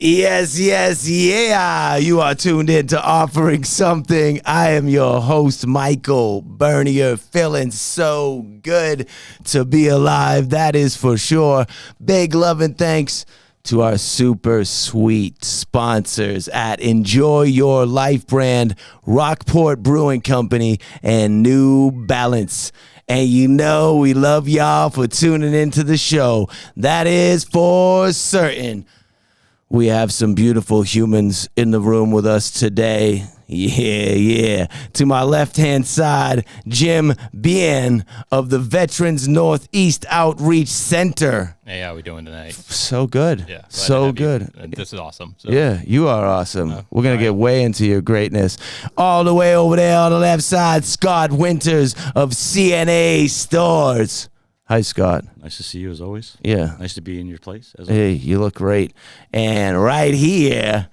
Yes, yes, yeah. You are tuned in to Offering Something. I am your host, Michael Bernier, feeling so good to be alive. That is for sure. Big love and thanks to our super sweet sponsors at Enjoy Your Life brand, Rockport Brewing Company, and New Balance. And you know we love y'all for tuning into the show. That is for certain. We have some beautiful humans in the room with us today. Yeah. To my left-hand side, Jime Bean of the Veterans Northeast Outreach Center. Hey, how are we doing tonight? So good. Yeah. So good. This is awesome. So. Yeah, you are awesome. We're going to get way into your greatness. All the way over there on the left side, Scott Winters of CNA Stores. Hi, Scott. Nice to see you as always. Yeah. Nice to be in your place. Hey, you look great. And right here,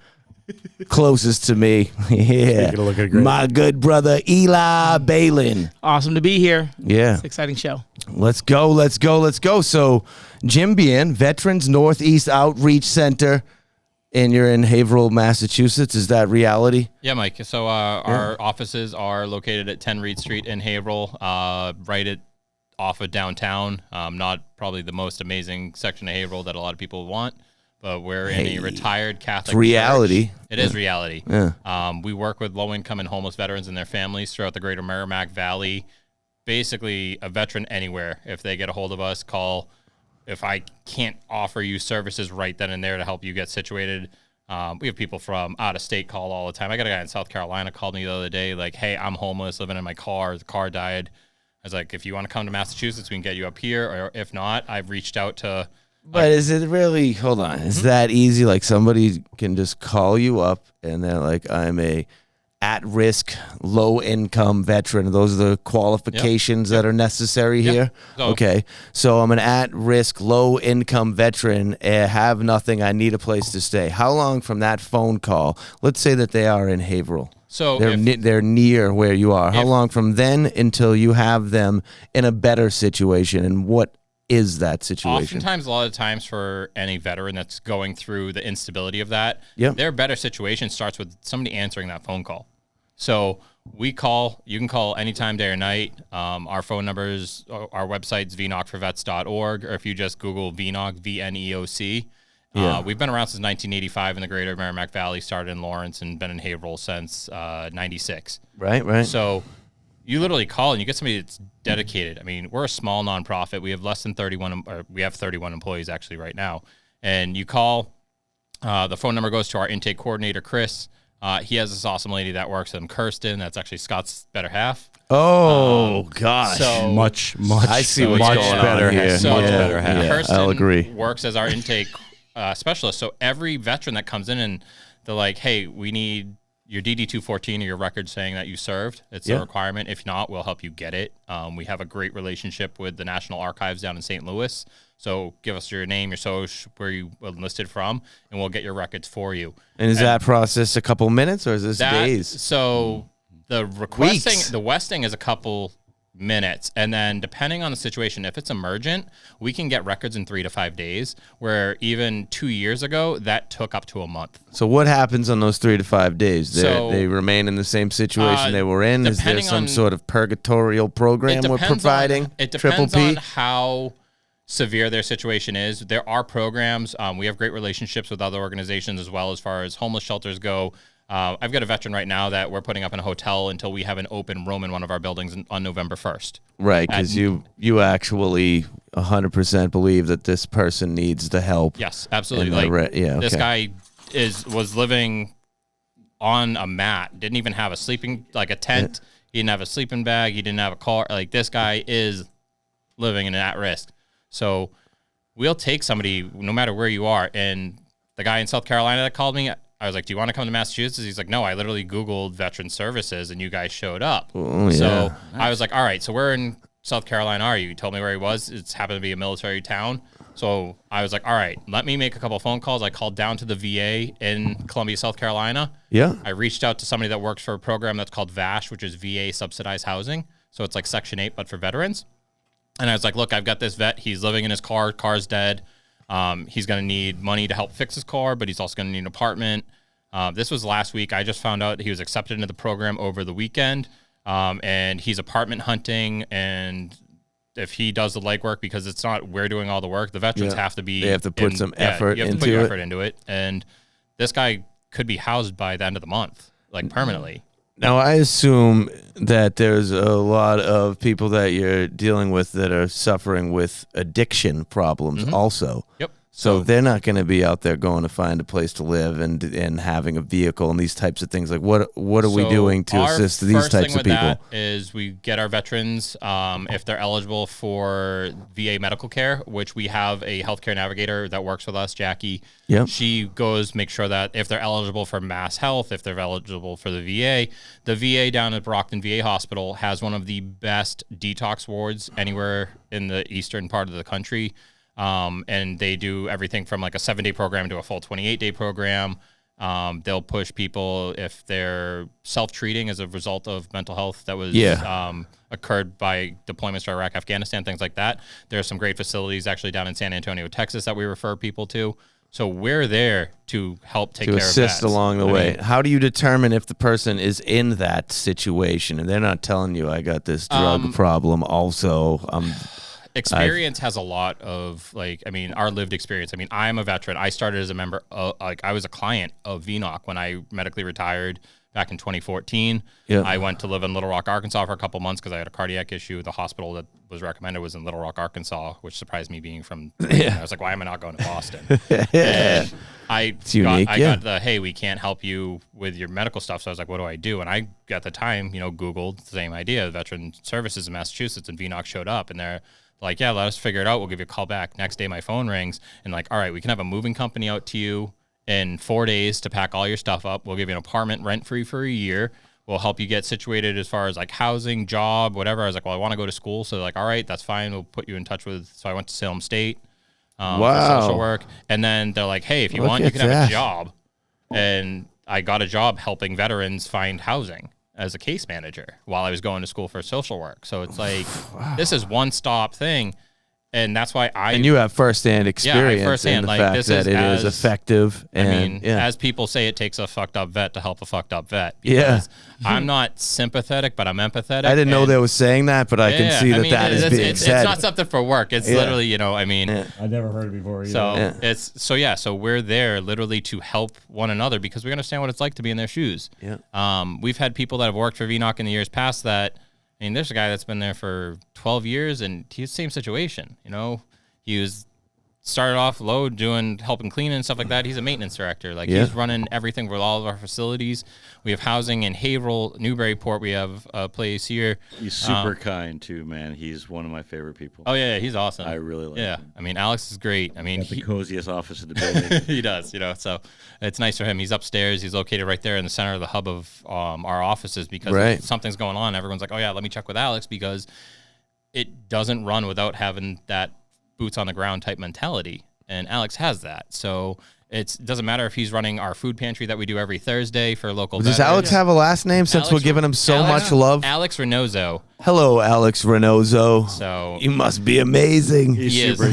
closest to me, yeah, my good brother, Eli Bailin. Awesome to be here. Yeah. It's an exciting show. Let's go. So, Jime Bean, Veterans Northeast Outreach Center, and you're in Haverhill, Massachusetts. Is that reality? Yeah, Mike. So our offices are located at 10 Reed Street in Haverhill, off of downtown. Not probably the most amazing section of Haverhill that a lot of people want, but we're in a retired Catholic reality. Church. It is reality. Yeah. We work with low-income and homeless veterans and their families throughout the greater Merrimack Valley. Basically, a veteran anywhere, if they get a hold of us, call. If I can't offer you services right then and there to help you get situated, we have people from out of state call all the time. I got a guy in South Carolina called me the other day, like, hey, I'm homeless, living in my car. The car died. I was like, if you want to come to Massachusetts, we can get you up here. Or if not, I've reached out to... But is it really, hold on, is that easy? Like somebody can just call you up and they're like, I'm a at-risk, low-income veteran. Those are the qualifications that are necessary here? So, okay, so I'm an at-risk, low-income veteran, have nothing, I need a place to stay. How long from that phone call, let's say that they are in Haverhill. So they're near where you are. How long from then until you have them in a better situation, and what is that situation? Oftentimes, a lot of times for any veteran that's going through the instability of that, their better situation starts with somebody answering that phone call. So you can call anytime, day or night. Our phone numbers, our website's VNEOCforvets.org, or if you just Google VNEOC, VNEOC. We've been around since 1985 in the greater Merrimack Valley, started in Lawrence and been in Haverhill since 96. Right. So you literally call and you get somebody that's dedicated. I mean, we're a small nonprofit. We have we have 31 employees actually right now. And you call, the phone number goes to our intake coordinator, Chris. He has this awesome lady that works with him, Kirsten. That's actually Scott's better half. Oh, gosh. So much. I see what's going better on here. So much better half. Kirsten I'll agree. Works as our intake specialist. So every veteran that comes in and they're like, hey, we need your DD-214 or your record saying that you served. It's a requirement. If not, we'll help you get it. We have a great relationship with the National Archives down in St. Louis. So give us your name, your social, where you enlisted from, and we'll get your records for you. And is that process a couple minutes or is this days? So the westing is a couple minutes, and then depending on the situation, if it's emergent, we can get records in 3 to 5 days, where even 2 years ago that took up to a month. So what happens on those 3 to 5 days? They remain in the same situation they were in? Is there some sort of purgatorial program we're providing? It depends on how severe their situation is. There are programs. We have great relationships with other organizations as well, as far as homeless shelters go. I've got a veteran right now that we're putting up in a hotel until we have an open room in one of our buildings on November 1st. Right, because you actually 100% believe that this person needs the help. Yes, absolutely. This guy was living on a mat, didn't even have a tent. He didn't have a sleeping bag. He didn't have a car. Like, this guy is living in an at-risk. So we'll take somebody no matter where you are. And the guy in South Carolina that called me, I was like, do you want to come to Massachusetts? He's like, no, I literally Googled veteran services and you guys showed up. Oh, yeah. So I was like, all right, so where in South Carolina are you? He told me where he was. It's happened to be a military town. So I was like, all right, let me make a couple of phone calls. I called down to the VA in Columbia, South Carolina. Yeah. I reached out to somebody that works for a program that's called VASH, which is VA Subsidized Housing. So it's like Section 8, but for veterans. And I was like, look, I've got this vet. He's living in his car. Car's dead. He's going to need money to help fix his car, but he's also going to need an apartment. This was last week. I just found out he was accepted into the program over the weekend, and he's apartment hunting. And if he does the legwork, because it's not we're doing all the work, the veterans have to be. They have to put some effort you have to into put your it. effort into it. And this guy could be housed by the end of the month, like permanently. Now, I assume that there's a lot of people that you're dealing with that are suffering with addiction problems also. Yep. So they're not going to be out there going to find a place to live and having a vehicle and these types of things. Like, what are we doing to assist these types of people? That is we get our veterans, if they're eligible for VA medical care, which we have a healthcare navigator that works with us, Jackie. Yep. She goes make sure that if they're eligible for Mass Health, if they're eligible for the VA down at Brockton VA Hospital has one of the best detox wards anywhere in the eastern part of the country. And they do everything from like a 7-day program to a full 28-day program. They'll push people if they're self-treating as a result of mental health that was occurred by deployments to Iraq, Afghanistan, things like that. There's some great facilities actually down in San Antonio, Texas that we refer people to. So we're there to help take care of vets. To assist along the way. How do you determine if the person is in that situation and they're not telling you, I got this drug problem also? Experience has a lot of our lived experience. I mean, I'm a veteran. I started as a member I was a client of VNEOC when I medically retired back in 2014. Yeah. I went to live in Little Rock, Arkansas for a couple months because I had a cardiac issue. The hospital that was recommended was in Little Rock, Arkansas, which surprised me being from, I was like, why am I not going to Boston? And I got the, hey, we can't help you with your medical stuff. So I was like, what do I do? And I, at the time, Googled the same idea, Veteran Services in Massachusetts, and VNEOC showed up, and they're like, yeah, let us figure it out. We'll give you a call back. Next day, my phone rings, and like, all right, we can have a moving company out to you in 4 days to pack all your stuff up. We'll give you an apartment rent-free for a year. We'll help you get situated as far as like housing, job, whatever. I was like, well, I want to go to school. So they're like, all right, that's fine. We'll put you in touch with, so I went to Salem State for social work. And then they're like, hey, if you want, you can have a job. And I got a job helping veterans find housing as a case manager while I was going to school for social work. So it's like, this is one-stop thing. And that's why and you have firsthand experience in the fact that it is effective. And, as people say, it takes a fucked up vet to help a fucked up vet. Because I'm not sympathetic, but I'm empathetic. I didn't know they were saying that, but I can see that is being said. It's not something for work. It's literally, I never heard it before either. So we're there literally to help one another because we understand what it's like to be in their shoes. Yeah. We've had people that have worked for VNEOC in the years past that, there's a guy that's been there for 12 years, and he's the same situation. He was started off low helping clean and stuff like that. He's a maintenance director. He's running everything for all of our facilities. We have housing in Haverhill, Newburyport. We have a place here. He's super kind too, man. He's one of my favorite people. Oh yeah, he's awesome. I really like him. Alex is great. Got the coziest office in the building. He does, so it's nice for him. He's upstairs. He's located right there in the center of the hub of our offices because if something's going on, everyone's like, oh yeah, let me check with Alex because it doesn't run without having that boots on the ground type mentality, and Alex has that. So it doesn't matter if he's running our food pantry that we do every Thursday for local Does Alex have a last name since we're giving him so much love? Alex Reynoso. Hello, Alex Reynoso. So you must be amazing. He is. He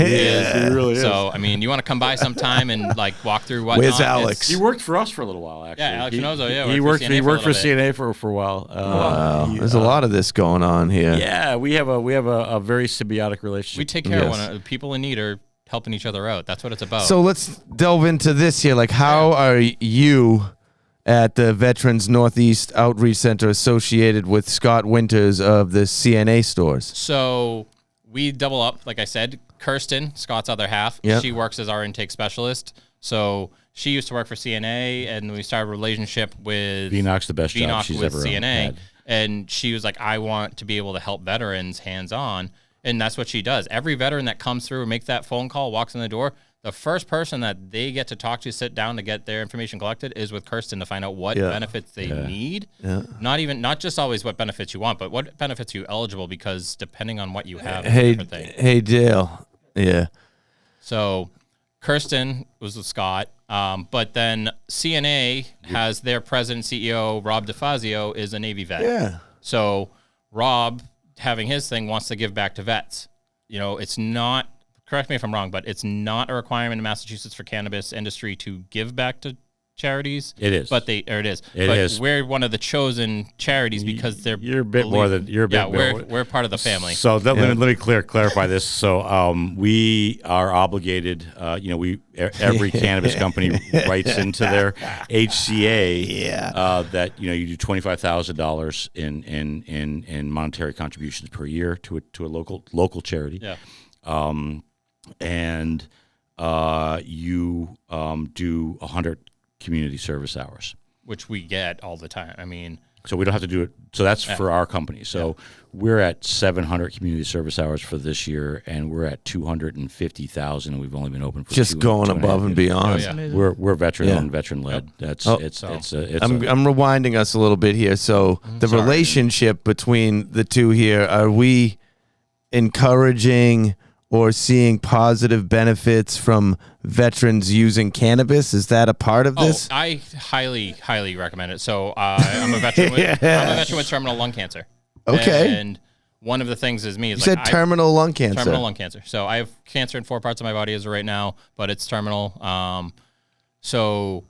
really is. So, you want to come by sometime and walk through whatnot. Where's Alex? He worked for us for a little while, actually. Yeah, Alex Reynoso, he worked for CNA for a while. Wow. There's a lot of this going on here. Yeah, we have a very symbiotic relationship. We take care of one another. People in need are helping each other out. That's what it's about. So let's delve into this here. How are you at the Veterans Northeast Outreach Center associated with Scott Winters of the CNA stores? So we double up, like I said. Kirsten, Scott's other half, she works as our intake specialist. So she used to work for CNA, and we started a relationship with VNEOC's the best job she's ever CNA. had. And she was like, I want to be able to help veterans hands-on. And that's what she does. Every veteran that comes through and makes that phone call, walks in the door, the first person that they get to talk to, sit down to get their information collected is with Kirsten to find out what benefits they need. Yeah. Not just always what benefits you want, but what benefits you eligible, because depending on what you have, it's a different thing. Hey, Dale. Yeah. So Kirsten was with Scott, but then CNA has their president, CEO, Rob DeFazio, is a Navy vet. Yeah. So Rob, having his thing, wants to give back to vets. It's not correct me if I'm wrong, but it's not a requirement in Massachusetts for cannabis industry to give back to charities. It is. But it is. It is. We're one of the chosen charities because they're you're a bit more than you're a bit more. We're part of the family. So let me clarify this. So we are obligated. Every cannabis company writes into their HCA that you do $25,000 in monetary contributions per year to a local charity. Yeah. And you do 100 community service hours, which we get all the time. I mean, so we don't have to do it. So that's for our company. So we're at 700 community service hours for this year, and we're at 250,000. And we've only been open for just going above and beyond. Oh, yeah. We're veteran veteran led. That's I'm rewinding us a little bit here. So the relationship between the two here, are we encouraging or seeing positive benefits from veterans using cannabis? Is that a part of this? I highly, highly recommend it. So I'm a veteran with terminal lung cancer. Okay. And one of the things is me. You said terminal lung cancer. Terminal lung cancer. So I have cancer in 4 parts of my body as of right now, but it's terminal. So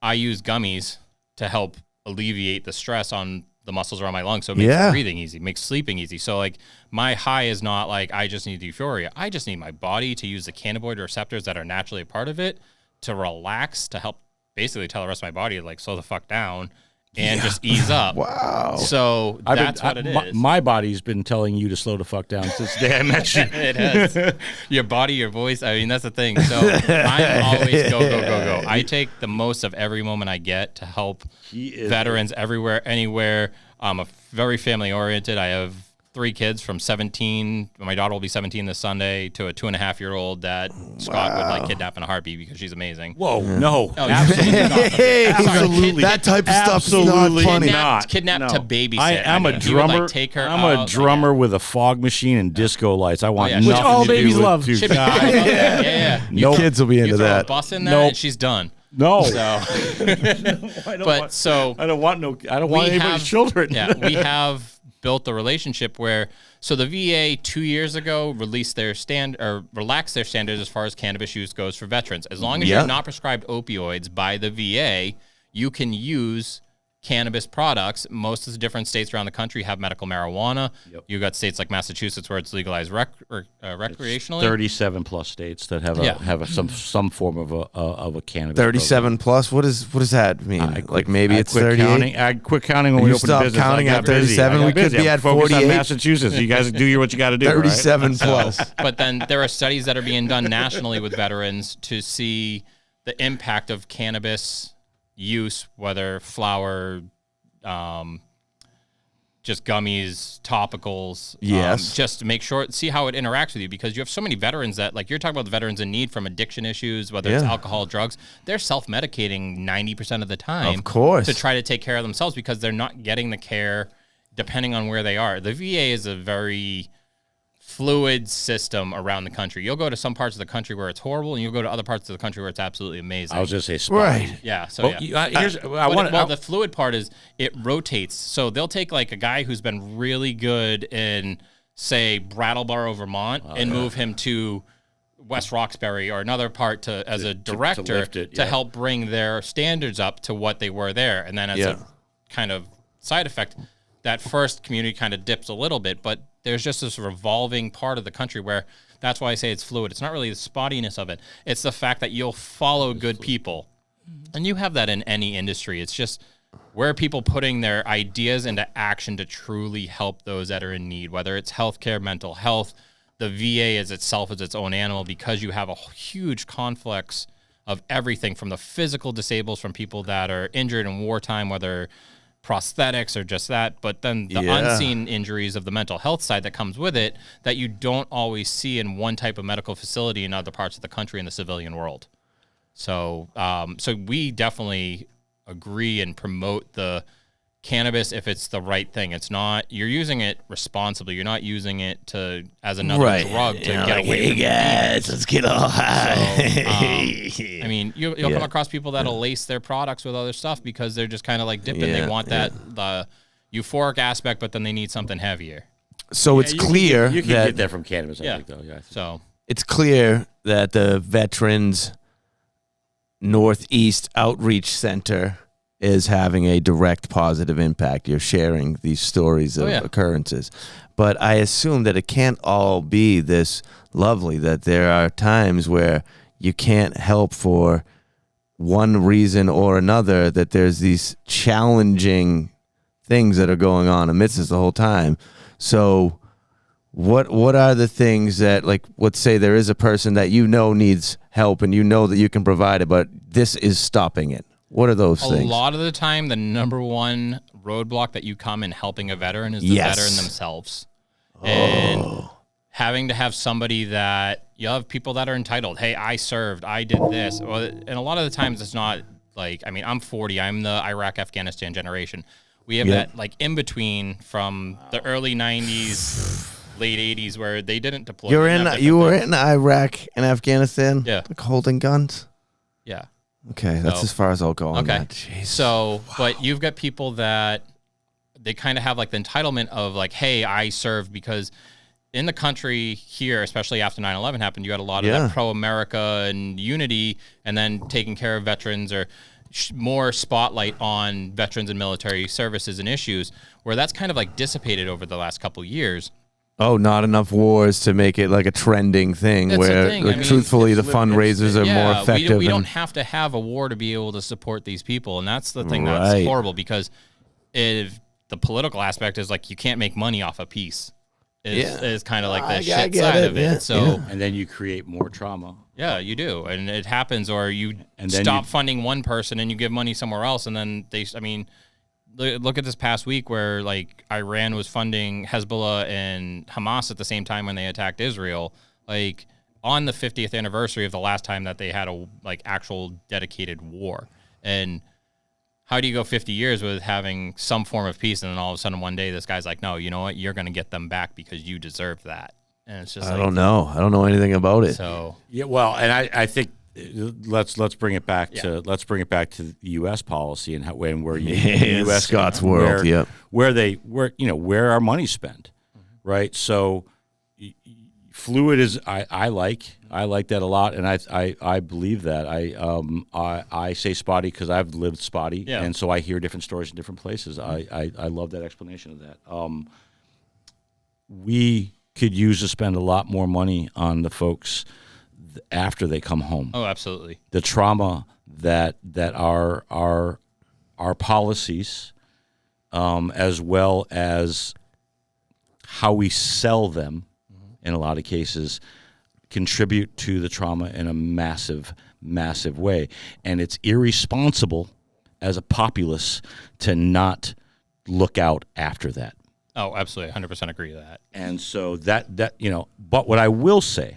I use gummies to help alleviate the stress on the muscles around my lungs, so it makes breathing easy, makes sleeping easy. So like my high is not like I just need the euphoria. I just need my body to use the cannabinoid receptors that are naturally a part of it to relax, to help basically tell the rest of my body to like slow the fuck down and just ease up. Wow. So that's what it is. My body's been telling you to slow the fuck down since the day I met you. It has. Your body, your voice. I mean, that's the thing. So I'm always go. I take the most of every moment I get to help veterans everywhere, anywhere. I'm a very family oriented. I have 3 kids from 17. My daughter will be 17 this Sunday to a 2.5-year-old that Scott would like kidnap in a heartbeat because she's amazing. Whoa, no. Oh, absolutely. Absolutely. That type of stuff's not funny. Kidnapped to babysit. I'm a drummer. Take her I'm a drummer with a fog machine and disco lights. I want nothing Which all to do babies with love. you. Yeah. Your kids will be into that. A bus in that, and she's done. No. So, I don't want anybody's children. Yeah, we have built the relationship where, so the VA 2 years ago relaxed their standards as far as cannabis use goes for veterans. As long as you're not prescribed opioids by the VA, you can use cannabis products. Most of the different states around the country have medical marijuana. Yep. You got states like Massachusetts where it's legalized recreationally. 37 plus states that have some form of a cannabis. 37 plus. What does that mean? Maybe it's 38. I quit counting when we opened the business. Counting at 37. We could be at 48. On Massachusetts. You guys do what you got to do. 37 right? plus. But then there are studies that are being done nationally with veterans to see the impact of cannabis use, whether flower, just gummies, topicals, just to make sure, see how it interacts with you, because you have so many veterans that, like you're talking about the veterans in need from addiction issues, whether it's alcohol, drugs, they're self-medicating 90% of the time, of course, to try to take care of themselves because they're not getting the care depending on where they are. The VA is a very fluid system around the country. You'll go to some parts of the country where it's horrible, and you'll go to other parts of the country where it's absolutely amazing. I was just say right. Yeah. So the fluid part is it rotates. So they'll take like a guy who's been really good in, say, Brattleboro, Vermont, and move him to West Roxbury or another part as a director to help bring their standards up to what they were there. And then as a kind of side effect, that first community kind of dips a little bit, but there's just this revolving part of the country where that's why I say it's fluid. It's not really the spottiness of it. It's the fact that you'll follow good people. And you have that in any industry. It's just where are people putting their ideas into action to truly help those that are in need, whether it's healthcare, mental health. The VA is itself is its own animal because you have a huge conflicts of everything from the physical disables from people that are injured in wartime, whether prosthetics or just that, but then the unseen injuries of the mental health side that comes with it that you don't always see in one type of medical facility in other parts of the country in the civilian world. So we definitely agree and promote the cannabis if it's the right thing. It's not, you're using it responsibly. You're not using it as another drug to get away from guys, let's get all high. So, I mean, you'll come across people that'll lace their products with other stuff because they're just kind of like dipping. They want the euphoric aspect, but then they need something heavier. So it's clear you can that get that from cannabis, I think, though. Yeah. So it's clear that the Veterans Northeast Outreach Center is having a direct positive impact. You're sharing these stories of occurrences. But I assume that it can't all be this lovely, that there are times where you can't help for one reason or another, that there's these challenging things that are going on amidst us the whole time. So what are the things that, like, let's say there is a person that you know needs help and you know that you can provide it, but this is stopping it? What are those things? A lot of the time, the number one roadblock that you come in helping a veteran is the veteran themselves. And having to have somebody that, you have people that are entitled, hey, I served, I did this. And a lot of the times it's not like, I mean, I'm 40, I'm the Iraq-Afghanistan generation. We have that like in between from the early 90s, late 80s where they didn't deploy. You were in Iraq and Afghanistan? Yeah. Like holding guns? Yeah. Okay, that's as far as I'll go on that. Jeez. So, but you've got people that they kind of have like the entitlement of like, hey, I served, because in the country here, especially after 9/11 happened, you had a lot of that pro-America and unity, and then taking care of veterans or more spotlight on veterans and military services and issues, where that's kind of like dissipated over the last couple of years. Oh, not enough wars to make it like a trending thing. That's where, like, I mean, truthfully, the fundraisers are more effective. We don't have to have a war to be able to support these people, and that's the thing that's horrible, because if the political aspect is like you can't make money off a peace. Is kind of like the shit side of it. So, and then you create more trauma. Yeah, you do, and it happens, or you stop funding one person and you give money somewhere else, and then I mean, look at this past week where like Iran was funding Hezbollah and Hamas at the same time when they attacked Israel, like on the 50th anniversary of the last time that they had a like actual dedicated war. And how do you go 50 years with having some form of peace, and then all of a sudden one day this guy's like, no, you know what, you're going to get them back because you deserve that. And it's just I don't know anything about it. So yeah, well, and I think let's bring it back to the U.S. policy and where U.S. Scott's world, where our money's spent, right? So fluid is I like that a lot, and I believe that I say spotty because I've lived spotty, and so I hear different stories in different places. I love that explanation of that. We could use to spend a lot more money on the folks after they come home. Oh, absolutely. The trauma that our policies, as well as how we sell them, in a lot of cases, contribute to the trauma in a massive, massive way. And it's irresponsible as a populace to not look out after that. Oh, absolutely. 100% agree with that. And so that but what I will say,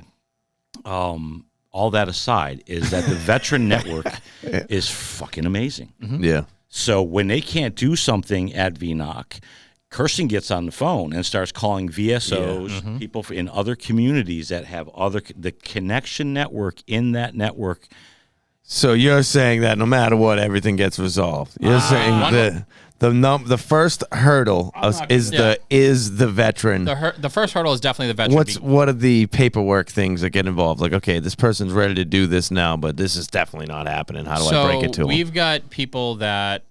all that aside, is that the veteran network is fucking amazing. Mm-hmm. Yeah. So when they can't do something at VNEOC, Kirsten gets on the phone and starts calling VSOs, people in other communities that have the connection network in that network. So you're saying that no matter what, everything gets resolved. You're saying the first hurdle is the veteran. The first hurdle is definitely the veteran. What are the paperwork things that get involved? Like, okay, this person's ready to do this now, but this is definitely not happening. How do I break it to them? We've got people that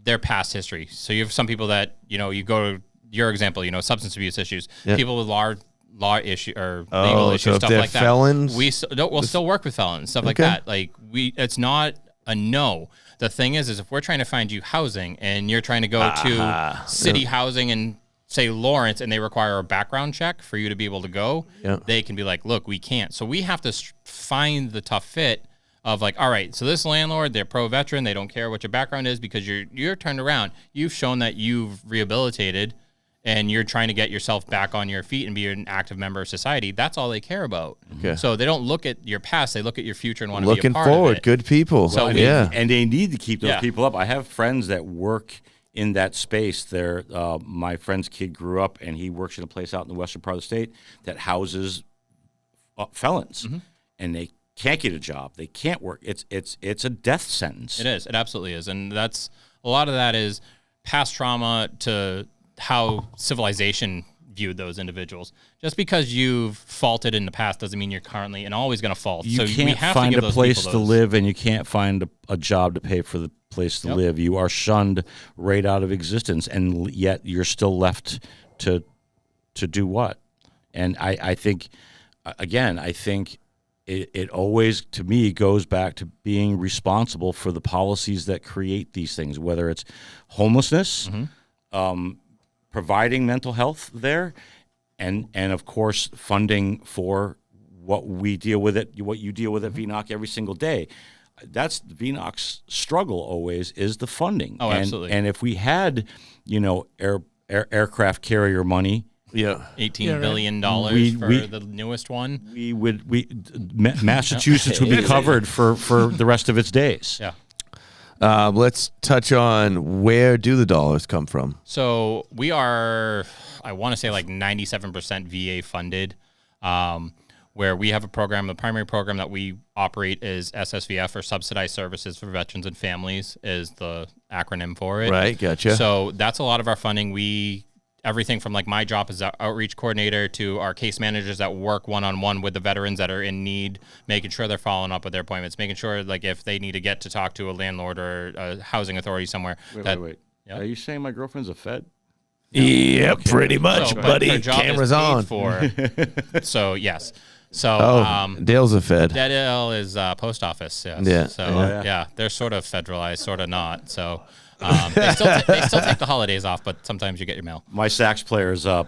their past history. So you have some people that, you go to your example, substance abuse issues, people with law issue or legal issues, stuff like that. Felons? We'll still work with felons, stuff like that. Like it's not a no. The thing is if we're trying to find you housing and you're trying to go to city housing in, say, Lawrence, and they require a background check for you to be able to go, they can be like, look, we can't. So we have to find the tough fit of like, all right, so this landlord, they're pro-veteran, they don't care what your background is because you're turned around. You've shown that you've rehabilitated and you're trying to get yourself back on your feet and be an active member of society. That's all they care about. Okay. So they don't look at your past, they look at your future and want to be a part of it. Looking forward, good people. So and they need to keep those people up. I have friends that work in that space. My friend's kid grew up and he works in a place out in the western part of the state that houses felons, and they can't get a job. They can't work. It's a death sentence. It is. It absolutely is. And that's a lot of that is past trauma to how civilization viewed those individuals. Just because you've faulted in the past doesn't mean you're currently and always going to fault. You so can't we have find to give a those place people to those. live, and you can't find a job to pay for the place to live. You are shunned right out of existence, and yet you're still left to do what? And I think, again, it always, to me, goes back to being responsible for the policies that create these things, whether it's homelessness, providing mental health there, and of course funding for what we deal with what you deal with at VNEOC every single day. That's VNEOC's struggle always, is the funding. Oh, absolutely. And if we had, aircraft carrier money, $18 billion for the newest one. Massachusetts would be covered for the rest of its days. Yeah. Let's touch on, where do the dollars come from? So we are, I want to say like 97% VA funded, where we have a program. The primary program that we operate is SSVF, or Subsidized Services for Veterans and Families, is the acronym for it. Right, gotcha. So that's a lot of our funding. Everything from like my job as an outreach coordinator to our case managers that work one-on-one with the veterans that are in need, making sure they're following up with their appointments, making sure like if they need to get to talk to a landlord or a housing authority somewhere. Wait. Yep. Are you saying my girlfriend's a Fed? Yeah, pretty much, So, but buddy. her job Cameras is paid on. For, so yes. So Dale's a Fed. Dale is post office. Yes. Yeah. So yeah. they're sort of federalized, sort of not. So they still take the holidays off, but sometimes you get your mail. My sax player is a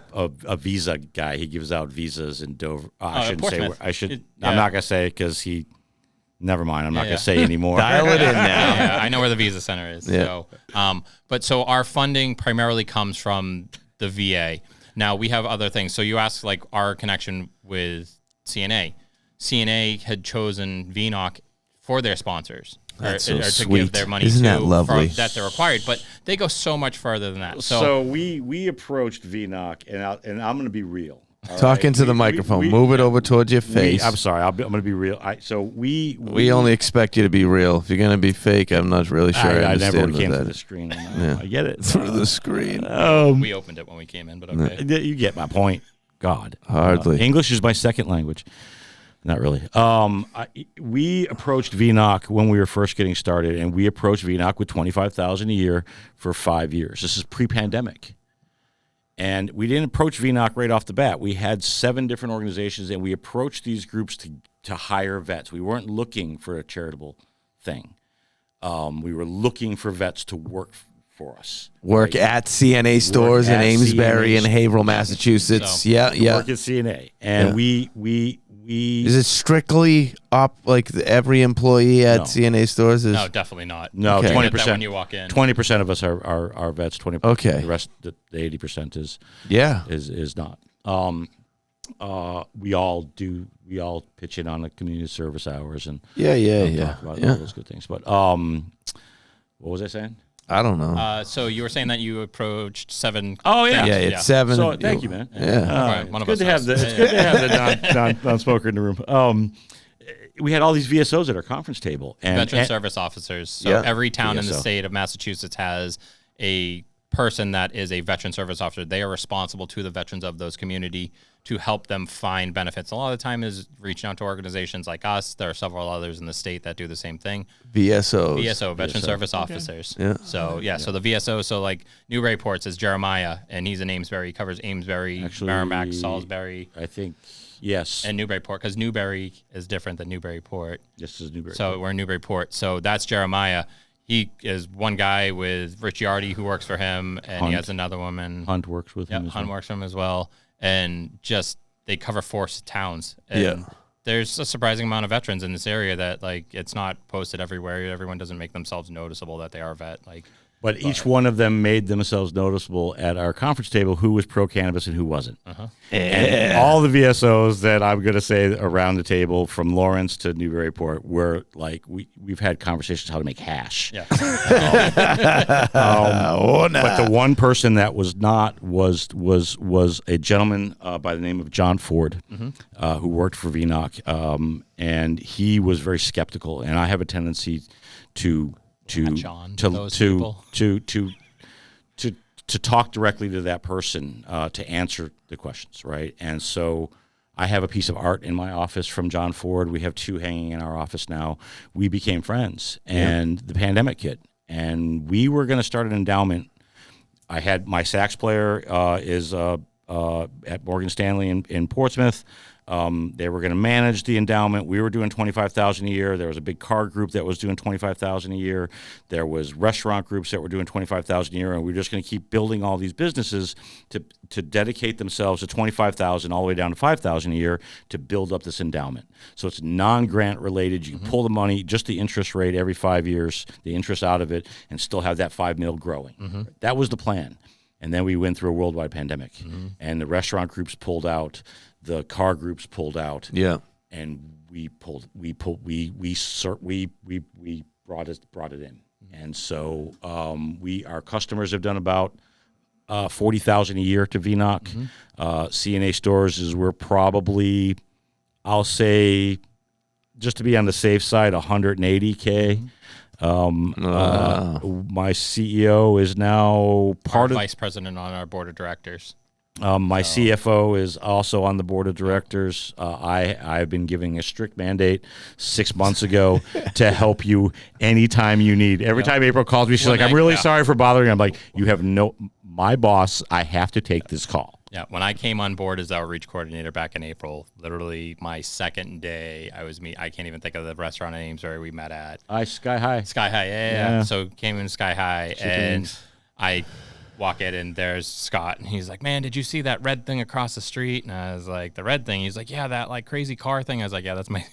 visa guy. He gives out visas in Dover. I shouldn't say. I'm not gonna say it because he. Never mind. I'm not gonna say anymore. Dial it in now. Yeah, I know where the visa center is. Yeah. So, so our funding primarily comes from the VA. Now we have other things. So you asked like our connection with CNA. CNA had chosen VNEOC for their sponsors. That's or so to sweet. give their money Isn't to that lovely? that they're required, but they go so much further than that. So we approached VNEOC, and I'm going to be real. Talk into the microphone. Move it over towards your face. I'm sorry. I'm going to be real. We only expect you to be real. If you're going to be fake, I'm not really sure I I never understand came what through that the is. screen. I get it. Through the screen. we opened it when we came in, but okay. You get my point. God. Hardly. English is my second language. Not really. We approached VNEOC when we were first getting started, and we approached VNEOC with $25,000 a year for 5 years. This is pre-pandemic. And we didn't approach VNEOC right off the bat. We had 7 different organizations, and we approached these groups to hire vets. We weren't looking for a charitable thing. We were looking for vets to work for us. Work at CNA stores in at Amesbury CNA and Haverhill, Massachusetts. So, Yeah. Work at CNA. And we Is it strictly every employee at No. CNA stores is? No, definitely not. No, Okay. 20%. When you walk in. 20% of us are vets. 20%. Okay. The rest, the 80% is Yeah. not. We all pitch in on the community service hours and Yeah. talk about all those good things. But what was I saying? I don't know. So you were saying that you approached 7. Oh yeah, yeah, it's 7. So thank you, man. Yeah. One of It's good us to have knows. the non-smoker in the room. We had all these VSOs at our conference table, and Veteran service officers. So Yeah. every town in the VSO. state of Massachusetts has a person that is a veteran service officer. They are responsible to the veterans of those community to help them find benefits. A lot of the time is reaching out to organizations like us. There are several others in the state that do the same thing. VSOs. VSO, Veteran Service Officers. Yeah. So so the VSO, so like Newburyport is Jeremiah, and he's in Amesbury. He covers Amesbury, Actually, Merrimack, Salisbury, I think yes, and Newburyport, because Newbury is different than Newburyport. this is Newbury. So we're in Newburyport. So that's Jeremiah. He is one guy with Rich Yardy who works for him, and Hunt. he has another woman. Hunt works with him. Yep, as Hunt well. works for him as well. And just they cover 4 towns. And there's a surprising amount of veterans in this area that like it's not posted everywhere. Everyone doesn't make themselves noticeable that they are a vet. But each one of them made themselves noticeable at our conference table who was pro-cannabis and who wasn't. And all the VSOs that I'm going to say around the table, from Lawrence to Newburyport, were like, we've had conversations how to make hash. Yeah. But the one person that was not was a gentleman by the name of John Ford, who worked for VNEOC, and he was very skeptical. And I have a tendency to Latch on to those people. to talk directly to that person to answer the questions, right? And so I have a piece of art in my office from John Ford. We have 2 hanging in our office now. We became friends, and the pandemic hit, and we were going to start an endowment. I had my sax player is at Morgan Stanley in Portsmouth. They were going to manage the endowment. We were doing $25,000 a year. There was a big car group that was doing $25,000 a year. There was restaurant groups that were doing $25,000 a year, and we were just going to keep building all these businesses to dedicate themselves to $25,000 all the way down to $5,000 a year to build up this endowment. So it's non-grant related. You can pull the money, just the interest rate every 5 years, the interest out of it, and still have that $5 million growing. That was the plan. And then we went through a worldwide pandemic, and the restaurant groups pulled out. The car groups pulled out, and we brought it in, and so our customers have done about $40,000 a year to VNEOC. CNA stores we're probably, I'll say, just to be on the safe side, $180K. My CEO is now part of vice president on our board of directors. My CFO is also on the board of directors. I've been giving a strict mandate 6 months ago to help you anytime you need. Every time April calls me, she's like, I'm really sorry for bothering you. I'm like, you have my boss, I have to take this call. Yeah, when I came on board as outreach coordinator back in April, literally my second day, I can't even think of the restaurant names where we met at. Sky High. Sky High, yeah. So came in Sky High, and I walk in, and there's Scott, and he's like, man, did you see that red thing across the street? And I was like, the red thing? He's like, yeah, that like crazy car thing. I was like, yeah, that's my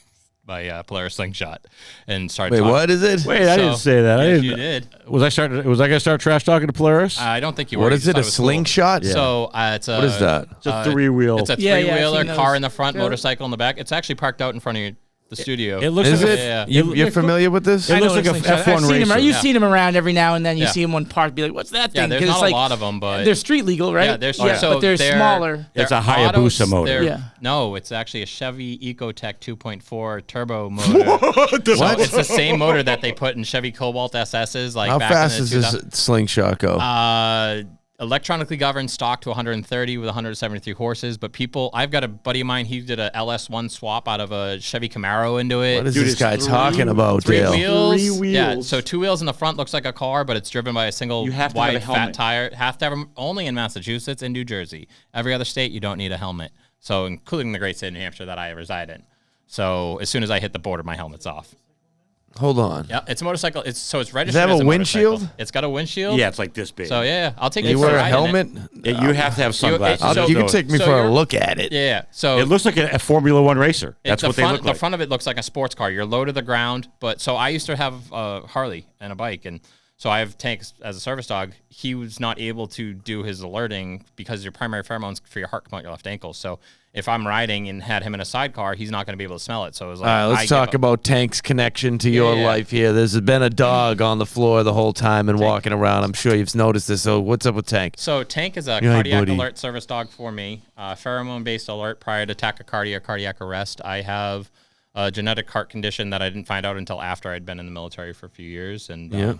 Polaris slingshot. And started talking. What is it? Wait, I didn't say that. Yes, you did. Was I going to start trash talking to Polaris? I don't think you were. What is it, a slingshot? Cool. Yeah. So it's a... What is that? It's a three-wheel. It's a three-wheeler, car in the front, motorcycle in the back. It's actually parked out in front of the studio. It looks is like it? You're familiar with this? It looks like a F1 racer. You've seen them around every now and then. You see them on park, be like, "What's that thing?" Yeah, there's not a lot of them, but they're street legal, right? Yeah, but they're smaller. It's a Hayabusa motor. Yeah. No, it's actually a Chevy Ecotec 2.4 turbo motor. What? It's the same motor that they put in Chevy Cobalt SS's. Like, how back fast in the does this slingshot go? Electronically governed, stock to 130 with 173 horses. But I've got a buddy of mine, he did a LS1 swap out of a Chevy Camaro into it. What is this guy talking about, Three Dale? wheels. 3 wheels. Yeah, so 2 wheels in the front looks like a car, but it's driven by a single wide fat tire. Have to have them only in Massachusetts and New Jersey. Every other state, you don't need a helmet. So including the great state of New Hampshire that I reside in. So as soon as I hit the border, my helmet's off. Hold on. Yeah, it's a motorcycle. It's registered. Does it have as a windshield? motorcycle. It's got a windshield. Yeah, it's like this big. So yeah, I'll take You you for wear a a ride helmet? You have to have sunglasses. You can take me for a look at it. Yeah. So it looks like a Formula One racer. That's what they look like. The front of it looks like a sports car. You're low to the ground. But so I used to have a Harley and a bike, and so I have Tank as a service dog. He was not able to do his alerting because your primary pheromones for your heart come out your left ankle. So if I'm riding and had him in a sidecar, he's not going to be able to smell it. So it was like, all right, let's talk about Tank's connection to your life here. There's been a dog on the floor the whole time and walking around. I'm sure you've noticed this. So what's up with Tank? So Tank is a cardiac alert service dog for me. Pheromone-based alert prior to tachycardia or cardiac arrest. I have a genetic heart condition that I didn't find out until after I'd been in the military for a few years. And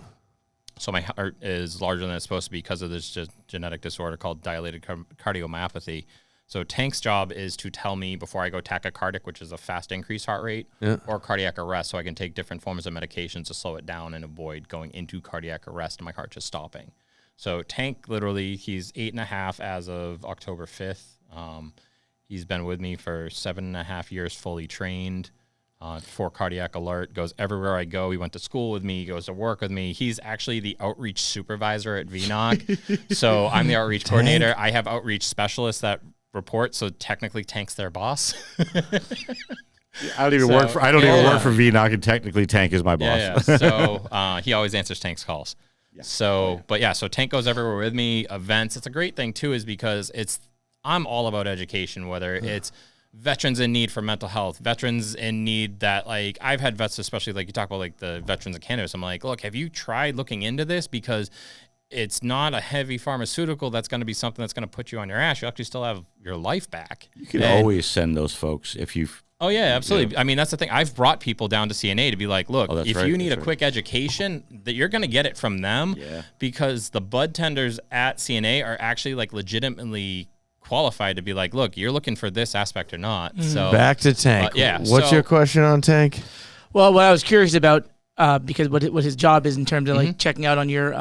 so my heart is larger than it's supposed to be because of this genetic disorder called dilated cardiomyopathy. So Tank's job is to tell me before I go tachycardic, which is a fast increased heart rate, or cardiac arrest, so I can take different forms of medications to slow it down and avoid going into cardiac arrest and my heart just stopping. So Tank, literally, he's 8.5 as of October 5th. He's been with me for 7.5 years, fully trained for cardiac alert, goes everywhere I go. He went to school with me, he goes to work with me. He's actually the outreach supervisor at VNEOC. So I'm the outreach coordinator. I have outreach specialists that report, so technically Tank's their boss. I don't even work for VNEOC, and technically Tank is my boss. Yeah. So he always answers Tank's calls. Yeah. So Tank goes everywhere with me, events. It's a great thing too, is because I'm all about education, whether it's veterans in need for mental health, veterans in need that, like, I've had vets, especially like you talk about like the veterans of cannabis. I'm like, look, have you tried looking into this? Because it's not a heavy pharmaceutical that's going to be something that's going to put you on your ass. You actually still have your life back. You can always send those folks if you Oh yeah, absolutely. I mean, that's the thing. I've brought people down to CNA to be like, look, if you need a quick education, that you're going to get it from them, because the bud tenders at CNA are actually like legitimately qualified to be like, look, you're looking for this aspect or not. So back to Tank. What's your question on Tank? Well, what I was curious about, because what his job is in terms of like checking out on your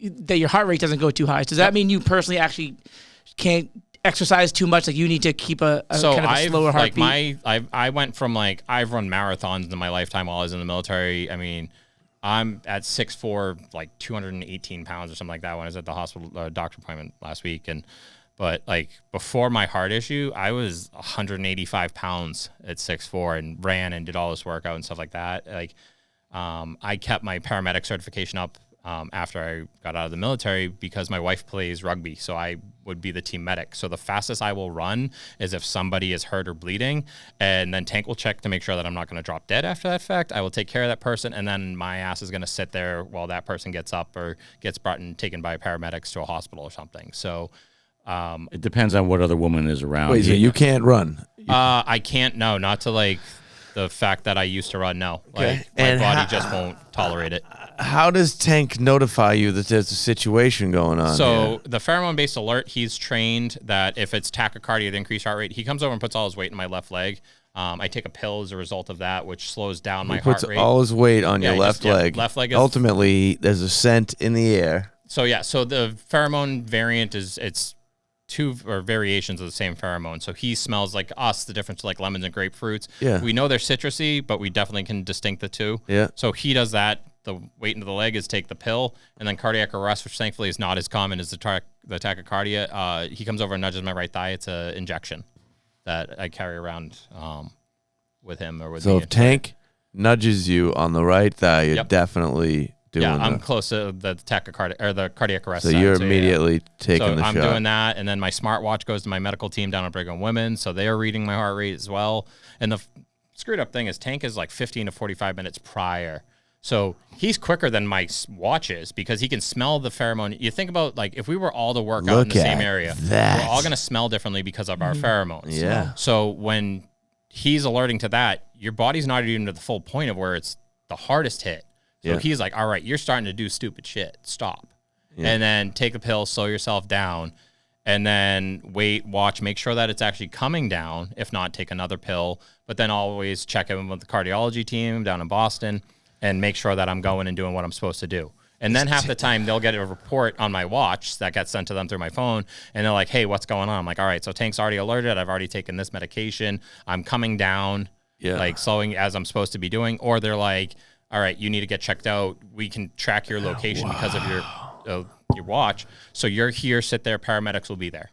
that your heart rate doesn't go too high. Does that mean you personally actually can't exercise too much? Like you need to keep a kind of a slower heartbeat? I went from like, I've run marathons in my lifetime while I was in the military. I mean, I'm at 6'4", like 218 pounds or something like that when I was at the hospital doctor appointment last week. But like before my heart issue, I was 185 pounds at 6'4" and ran and did all this workout and stuff like that. Like, I kept my paramedic certification up after I got out of the military because my wife plays rugby, so I would be the team medic. So the fastest I will run is if somebody is hurt or bleeding, and then Tank will check to make sure that I'm not going to drop dead after that fact. I will take care of that person, and then my ass is going to sit there while that person gets up or gets brought and taken by paramedics to a hospital or something. So it depends on what other woman is around. Wait, so you can't run? I can't. No, not to like the fact that I used to run. No, like my body just won't tolerate it. How does Tank notify you that there's a situation going on? So the pheromone-based alert, he's trained that if it's tachycardia, the increased heart rate, he comes over and puts all his weight in my left leg. I take a pill as a result of that, which slows down my heart rate. He puts all his weight on your left leg. Left leg is, ultimately, there's a scent in the air. So so the pheromone variant it's two variations of the same pheromone. So he smells like us, the difference like lemons and grapefruits. Yeah. We know they're citrusy, but we definitely can distinct the two. Yeah. So he does that. The weight into the leg is take the pill, and then cardiac arrest, which thankfully is not as common as the tachycardia. He comes over and nudges my right thigh. It's an injection that I carry around with him or with me. So if Tank nudges you on the right thigh, you're definitely doing that. I'm close to the tachycardia or the cardiac arrest. So you're immediately taking the shot. So I'm doing that, and then my smartwatch goes to my medical team down at Brigham Women's, so they are reading my heart rate as well. And the screwed up thing is Tank is like 15 to 45 minutes prior. So he's quicker than my watch is because he can smell the pheromone. You think about like if we were all to work out in the same area, we're all going to smell differently because of our pheromones. Yeah. So when he's alerting to that, your body's not even to the full point of where it's the hardest hit. So he's like, all right, you're starting to do stupid shit. Stop. Yeah. And then take a pill, slow yourself down, and then wait, watch, make sure that it's actually coming down. If not, take another pill. But then always check in with the cardiology team down in Boston and make sure that I'm going and doing what I'm supposed to do. And then half the time they'll get a report on my watch that gets sent to them through my phone, and they're like, hey, what's going on? I'm like, all right, so Tank's already alerted. I've already taken this medication. I'm coming down, like slowing as I'm supposed to be doing. Or they're like, all right, you need to get checked out. We can track your location because of your watch. So you're here, sit there, paramedics will be there.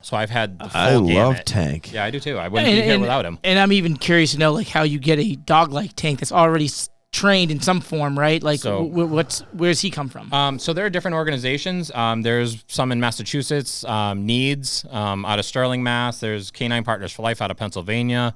So I've had the full gamut. Love Tank. Yeah, I do too. I wouldn't be here without him. And I'm even curious to know like how you get a dog like Tank that's already trained in some form, right? Like, so, where's he come from? So there are different organizations. There's some in Massachusetts, Needs out of Sterling, Mass. There's Canine Partners for Life out of Pennsylvania.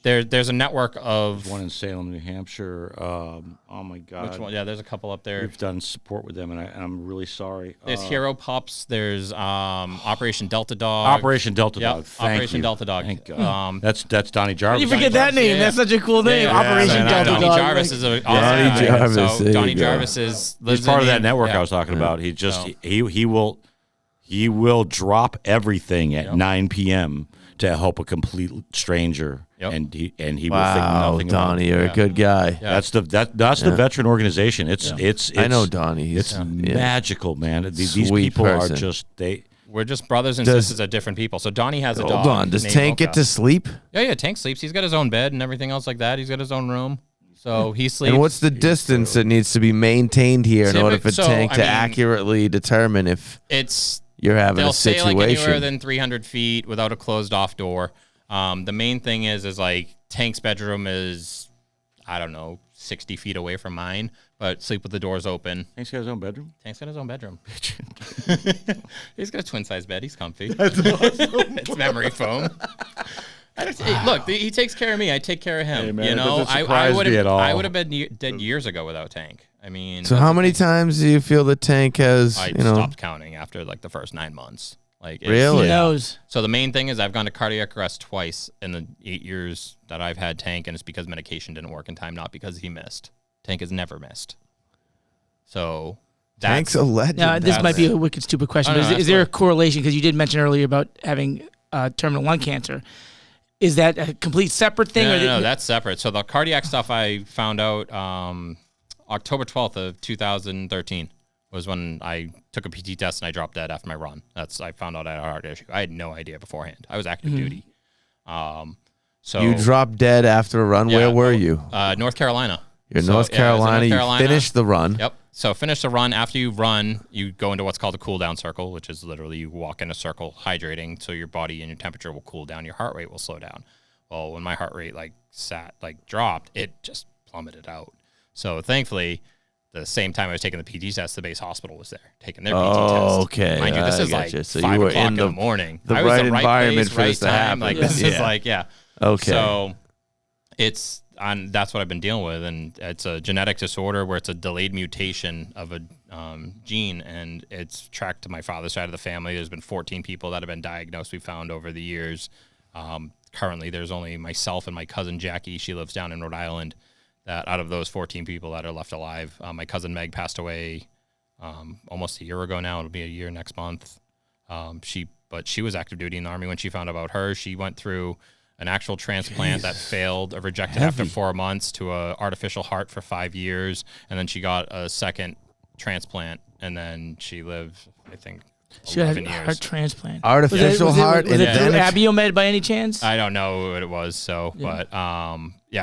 There's a network of... There's one in Salem, New Hampshire. Oh, my God. Which one? Yeah, there's a couple up there. We've done support with them, and I'm really sorry. There's Hero Pups. There's Operation Delta Dog. Operation Delta Dog. Thank Operation you. Delta Dog. Thank God. That's Donnie Jarvis. You forget that name. That's such a cool name. Operation Delta Dog. Donnie Jarvis is a Donnie Jarvis. So Donnie Jarvis is... He's part of that network I was talking about. He just... He will drop everything at 9 p.m. to help a complete stranger. Yep. And he will think nothing Donnie, you're a good guy. Yeah. That's the veteran organization. It's I know Donnie. It's magical, man. These people are just we're just brothers and sisters of different people. So Donnie has a dog. Hold on. Does Tank get to sleep? Yeah, Tank sleeps. He's got his own bed and everything else like that. He's got his own room. So he sleeps. And what's the distance that needs to be maintained here in order for Tank to accurately determine if you're having a situation? They'll say like anywhere than 300 feet without a closed off door. The main thing is like Tank's bedroom is, I don't know, 60 feet away from mine, but sleep with the doors open. Tank's got his own bedroom? Tank's got his own bedroom. He's got a twin-size bed. He's comfy. That's awesome. It's memory foam. Look, he takes care of me. I take care of him. Hey, man, you know, I would have been dead years ago without Tank. I mean, so how many times do you feel that Tank has? I stopped counting after like the first 9 months. Like Really? Who knows? So the main thing is I've gone to cardiac arrest twice in the 8 years that I've had Tank, and it's because medication didn't work in time, not because he missed. Tank has never missed. So Tank's a legend. Now, this might be a wicked stupid question, Oh, but no, is there a correlation? Because you did mention earlier about having terminal lung cancer. Is that a complete separate thing? No, that's separate. So the cardiac stuff I found out October 12th of 2013 was when I took a PT test and I dropped dead after my run. I found out I had a heart issue. I had no idea beforehand. I was active duty. So You dropped dead after a run. Yeah, Where were you? North Carolina. You're in So, North yeah, I was in Carolina. North Carolina. You finished the run. Yep. So finish the run. After you run, you go into what's called a cool down circle, which is literally you walk in a circle hydrating so your body and your temperature will cool down. Your heart rate will slow down. Well, when my heart rate dropped, it just plummeted out. So thankfully, the same time I was taking the PT test, the base hospital was there taking their PT test. Okay. Mind you, this I is like gotcha. So 5 you were o'clock in in the morning. the I was right the right environment place, for right this to time. happen. Like this is Yeah. like, yeah. Okay. So that's what I've been dealing with, and it's a genetic disorder where it's a delayed mutation of a gene, and it's tracked to my father's side of the family. There's been 14 people that have been diagnosed. We found over the years. Currently, there's only myself and my cousin Jackie. She lives down in Rhode Island. That out of those 14 people that are left alive, my cousin Meg passed away almost a year ago now. It'll be a year next month. But she was active duty in the Army. When she found out about her, she went through an actual transplant that failed or rejected after 4 months to a artificial heart for 5 years. And then she got a second transplant, and then she lived, I think, She had 11 a years. heart transplant. Artificial heart. Was it and through then Abiomed by any chance? I don't know what it was. So, but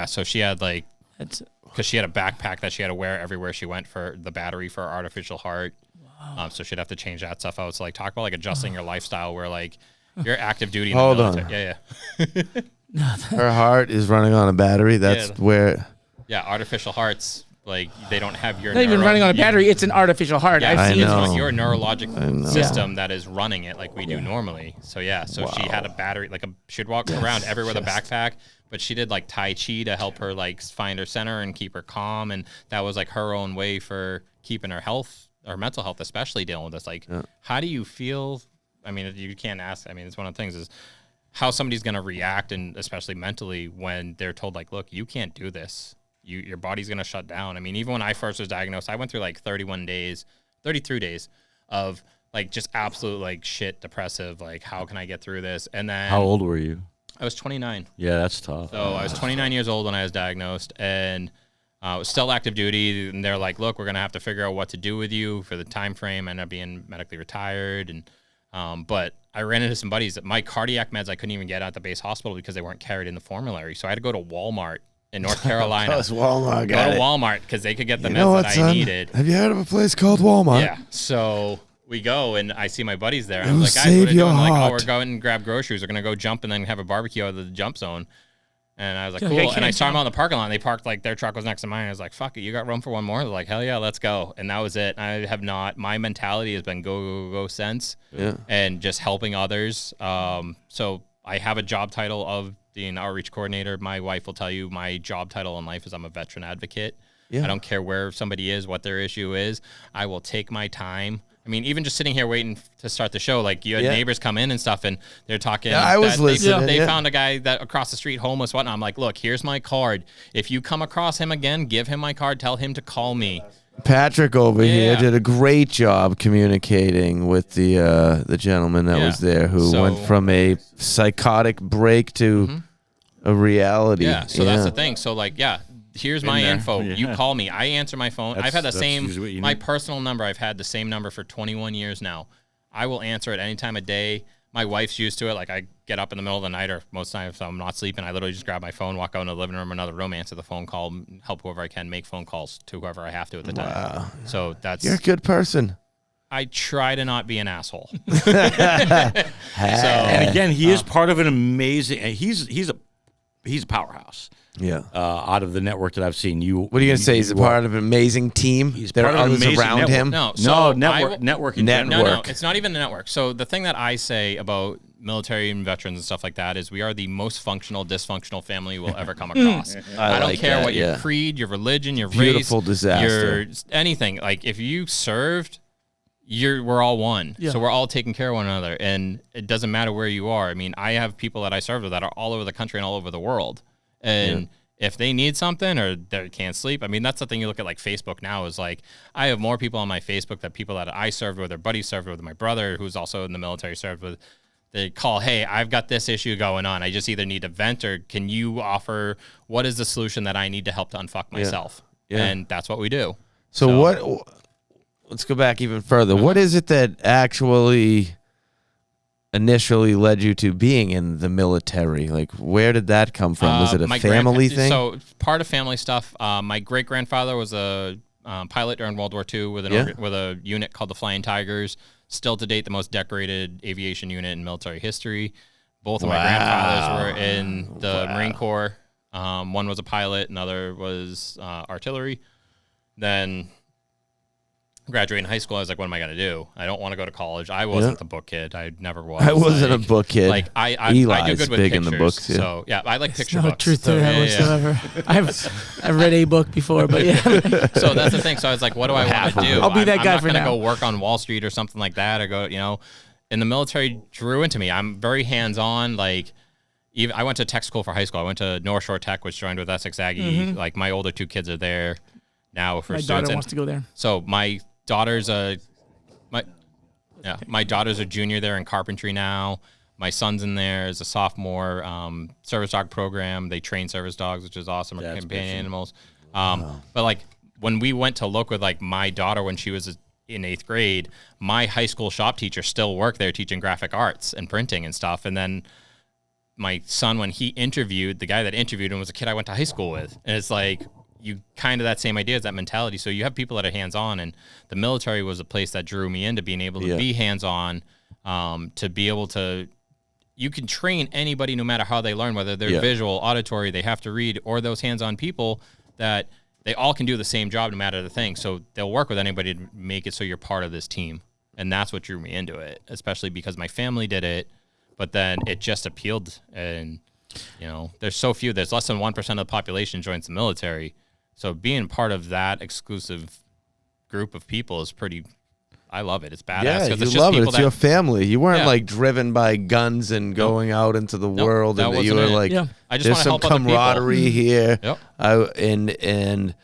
so she had That's because she had a backpack that she had to wear everywhere she went for the battery for her artificial heart. Wow. So she'd have to change that stuff out. So talk about adjusting your lifestyle where you're active duty. In Hold the on. military. Yeah. her heart is running on a battery. That's Yeah. where. Yeah. Artificial hearts, they don't have your. not even running on a battery. It's an artificial heart. Yeah, I've seen it's it. know. not your neurologic system Yeah. that is running it like we do normally. So she had a battery, she'd walk around everywhere with a backpack, but she did Tai Chi to help her find her center and keep her calm, and that was her own way for keeping her health or mental health, especially dealing with this. How do you feel? I mean, you can't ask. I mean, it's one of the things is how somebody's going to react, and especially mentally when they're told look, you can't do this. Your body's going to shut down. I mean, even when I first was diagnosed, I went through 33 days of just absolute shit depressive. How can I get through this? And then How old were you? I was 29. Yeah, that's tough. So I was 29 years old when I was diagnosed, and I was still active duty. And they're like, look, we're going to have to figure out what to do with you for the time frame. I ended up being medically retired. And but I ran into some buddies that my cardiac meds I couldn't even get at the base hospital because they weren't carried in the formulary. So I had to go to Walmart in North Carolina. That's Walmart. Go to Walmart because they could get the meds that I needed. Have you heard of a place called Walmart? Yeah. So we go, and I see my buddies there. And It'll I'm like, guys, save what are you your doing? heart. We're going and grab groceries. We're going to go jump and then have a barbecue out of the jump zone. And I was like, Okay, cool. And I can't saw them out in the parking lot, and they parked, their truck was next to mine. I was like, fuck it, you got room for one more? They're like, hell yeah, let's go. And that was it. I have not, my mentality has been go since. Yeah. And just helping others. So I have a job title of being an outreach coordinator. My wife will tell you my job title in life is I'm a veteran advocate. Yeah. I don't care where somebody is, what their issue is. I will take my time. I mean, even just sitting here waiting to start the show, you had neighbors come in and stuff, and they're talking. Yeah, I was that listening. They found a guy that across the street, homeless, whatnot. I'm like, look, here's my card. If you come across him again, give him my card. Tell him to call me. Patrick over here Yeah. did a great job communicating with the gentleman that Yeah. was there who So- went from a psychotic break to a reality. Yeah. So that's the thing. So here's my there. info. Yeah. You call me. I answer my phone. I've had the That's same, usually what you my need. personal number. I've had the same number for 21 years now. I will answer at any time of day. My wife's used to it. I get up in the middle of the night, or most times if I'm not sleeping, I literally just grab my phone, walk out in the living room, another room, answer the phone call, help whoever I can, make phone calls to whoever I have to at the time. Wow. So that's, You're a good person. I try to not be an asshole. And again, he is part of an amazing. He's a powerhouse. Yeah. Out of the network that I've seen, What are you gonna say? He's a part of an amazing team. There part are of an others amazing around network. him. Network in general. No, it's not even the network. So the thing that I say about military and veterans and stuff like that is we are the most functional, dysfunctional family you'll ever come across. I don't like care that, what your yeah. creed, your religion, your Beautiful race, disaster. your anything. If you served, we're all one. Yeah. So we're all taking care of one another, and it doesn't matter where you are. I mean, I have people that I serve with that are all over the country and all over the world. And if they need something or they can't sleep, I mean, that's the thing you look at like Facebook now is like, I have more people on my Facebook that people that I served with or buddies served with, my brother who's also in the military served with. They call, hey, I've got this issue going on. I just either need to vent or can you offer what is the solution that I need to help to unfuck myself? Yeah. And that's what we do. So what? Let's go back even further. What is it that actually initially led you to being in the military? Like, where did that come from? Was it a family thing? So part of family stuff. My great grandfather was a pilot during World War II with with a unit called the Flying Tigers. Still to date, the most decorated aviation unit in military history. Both of my grandfathers were in the Marine Corps. One was a pilot, another was artillery. Then graduating high school, I was like, what am I going to do? I don't want to go to college. I wasn't the book kid. I never was. I wasn't a book kid. Like, I do good with big pictures. in the books. Yeah. So, yeah, I like picture No books. truth to that whatsoever. I've read a book before, but yeah. So that's the thing. So I was like, what do I want to do? I'll be that guy I'm not for gonna now. go work on Wall Street or something like that, or go, and the military drew into me. I'm very hands-on. Like, even I went to tech school for high school. I went to North Shore Tech, which joined with Essex Aggie. Like, my older two kids are there now for My students. daughter wants to go there. So my daughter's my daughter's a junior there in carpentry now. My son's in there as a sophomore. Service dog program. They train service dogs, which is awesome. Or companion animals. But like when we went to look with like my daughter when she was in 8th grade, my high school shop teacher still worked there teaching graphic arts and printing and stuff. And then my son, when he interviewed, the guy that interviewed him was a kid I went to high school with. And it's like, you kind of that same idea is that mentality. So you have people that are hands-on, and the military was a place that drew me into being able to be hands-on, to be able to, you can train anybody no matter how they learn, whether they're visual, auditory, they have to read, or those hands-on people that they all can do the same job no matter the thing. So they'll work with anybody to make it so you're part of this team. And that's what drew me into it, especially because my family did it, but then it just appealed. And, there's so few, there's less than 1% of the population joins the military. So being part of that exclusive group of people is pretty, I love it. It's badass. Yeah, you it's love it. It's your family. You weren't Yeah. like driven by guns and going out into the world, that and you were wasn't it. like, I just there's wanna some help other people. camaraderie here. Yep. And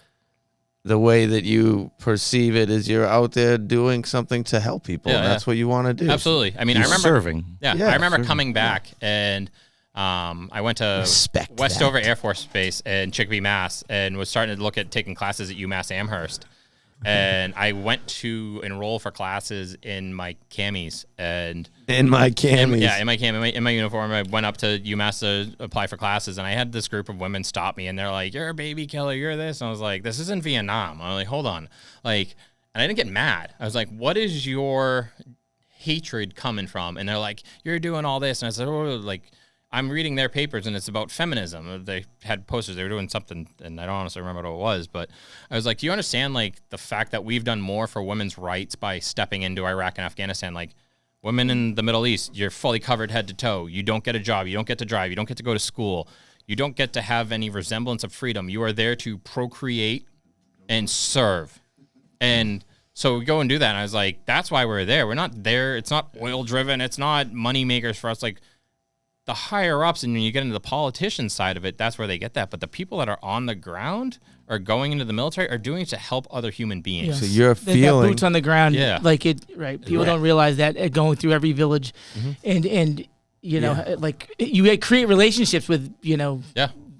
the way that you perceive it is you're out there doing something to help people. Yeah, and that's what you want to do. Absolutely. I mean, You're I remember serving. Yeah, Yeah, I remember serving. coming back and I went to Respect Westover that. Air Force Base in Chicopee, Mass, and was starting to look at taking classes at UMass Amherst. And I went to enroll for classes in my camis and In my camis. in my cam, in my uniform. I went up to UMass to apply for classes, and I had this group of women stop me, and they're like, "You're a baby killer. You're this." And I was like, "This isn't Vietnam." I'm like, "Hold on," like, and I didn't get mad. I was like, "What is your hatred coming from?" And they're like, "You're doing all this," and I said, "Oh, like." I'm reading their papers, and it's about feminism. They had posters. They were doing something, and I don't honestly remember what it was. But I was like, do you understand, like, the fact that we've done more for women's rights by stepping into Iraq and Afghanistan? Like, women in the Middle East, you're fully covered head to toe. You don't get a job. You don't get to drive. You don't get to go to school. You don't get to have any resemblance of freedom. You are there to procreate and serve. And so we go and do that, and I was like, that's why we're there. We're not there. It's not oil-driven. It's not money makers for us. Like, the higher ups, and when you get into the politician side of it, that's where they get that. But the people that are on the ground or going into the military are doing it to help other human beings. So you're That feeling boots on the ground, like it, right? People don't realize that going through every village, and like you create relationships with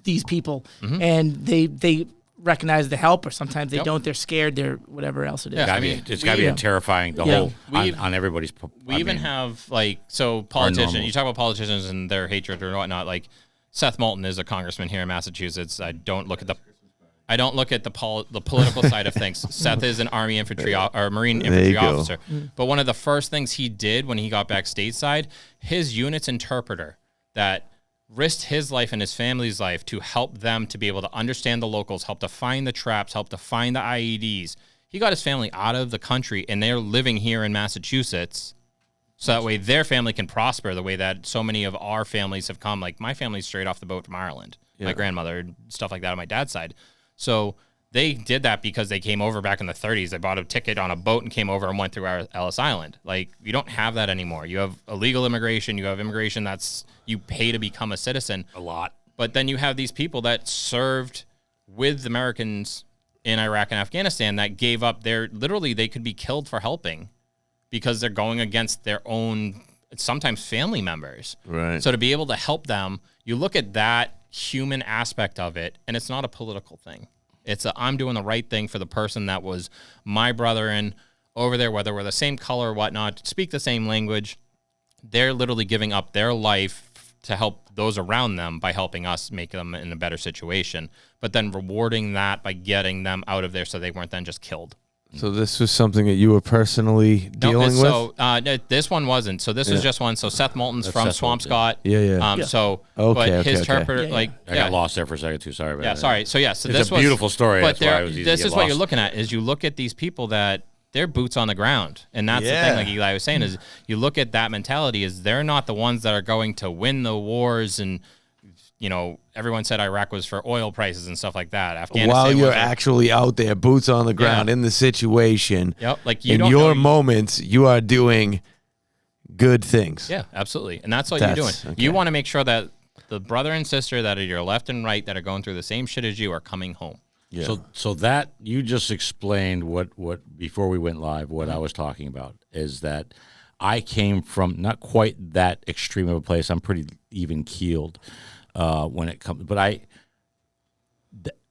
these people, and they recognize the help, or sometimes they don't. They're scared. They're whatever else it is. Yeah. It's got to be terrifying. The whole on everybody's. We even have politicians. You talk about politicians and their hatred or whatnot. Like Seth Moulton is a congressman here in Massachusetts. I don't look at the political side of things. Seth is an Army infantry or Marine infantry officer. But one of the first things he did when he got back stateside, his unit's interpreter that risked his life and his family's life to help them to be able to understand the locals, help to find the traps, help to find the IEDs. He got his family out of the country, and they're living here in Massachusetts, so that way their family can prosper the way that so many of our families have come. Like, my family's straight off the boat from Ireland. My grandmother, stuff like that on my dad's side. So they did that because they came over back in the 30s. They bought a ticket on a boat and came over and went through our Ellis Island. Like, you don't have that anymore. You have illegal immigration. You have immigration that's you pay to become a citizen. A lot. But then you have these people that served with Americans in Iraq and Afghanistan that gave up literally they could be killed for helping because they're going against their own, sometimes family members. Right. So to be able to help them, you look at that human aspect of it, and it's not a political thing. It's I'm doing the right thing for the person that was my brother in over there, whether we're the same color or whatnot, speak the same language. They're literally giving up their life to help those around them by helping us make them in a better situation, but then rewarding that by getting them out of there so they weren't then just killed. So this was something that you were personally dealing with? So no, this one wasn't. So this was just one. So Seth Moulton's from Seth Swampscott. Yeah. So, Okay, but his okay. interpreter, Yeah, like, I got lost there for a second too. Sorry about that. Yeah, sorry. So so It's this a beautiful story. But That's why it was easy to this get is what you're lost. looking at is you look at these people that they're boots on the ground, and that's the Yeah. thing. Like Eli was saying, is you look at that mentality is they're not the ones that are going to win the wars and. Everyone said Iraq was for oil prices and stuff like that. Afghanistan While you're was actually out there, boots on the ground Yeah. in the situation, Yep, like you in don't your know- moments, you are doing good things. Yeah, absolutely. And that's what you're doing. Okay. You want to make sure that the brother and sister that are your left and right that are going through the same shit as you are coming home. Yeah. So that you just explained what before we went live, what I was talking about is that I came from not quite that extreme of a place. I'm pretty even keeled when it comes, but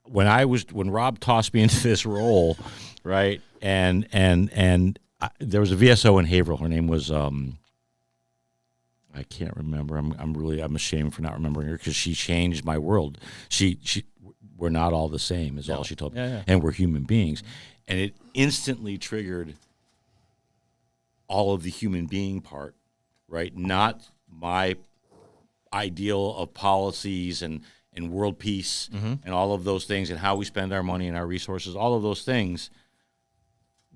when Rob tossed me into this role, right? And there was a VSO in Haverhill. Her name was I can't remember. I'm ashamed for not remembering her because she changed my world. We're not all the same is all she told me. Yeah. And we're human beings. And it instantly triggered all of the human being part, right? Not my ideal of policies and world peace and all of those things and how we spend our money and our resources, all of those things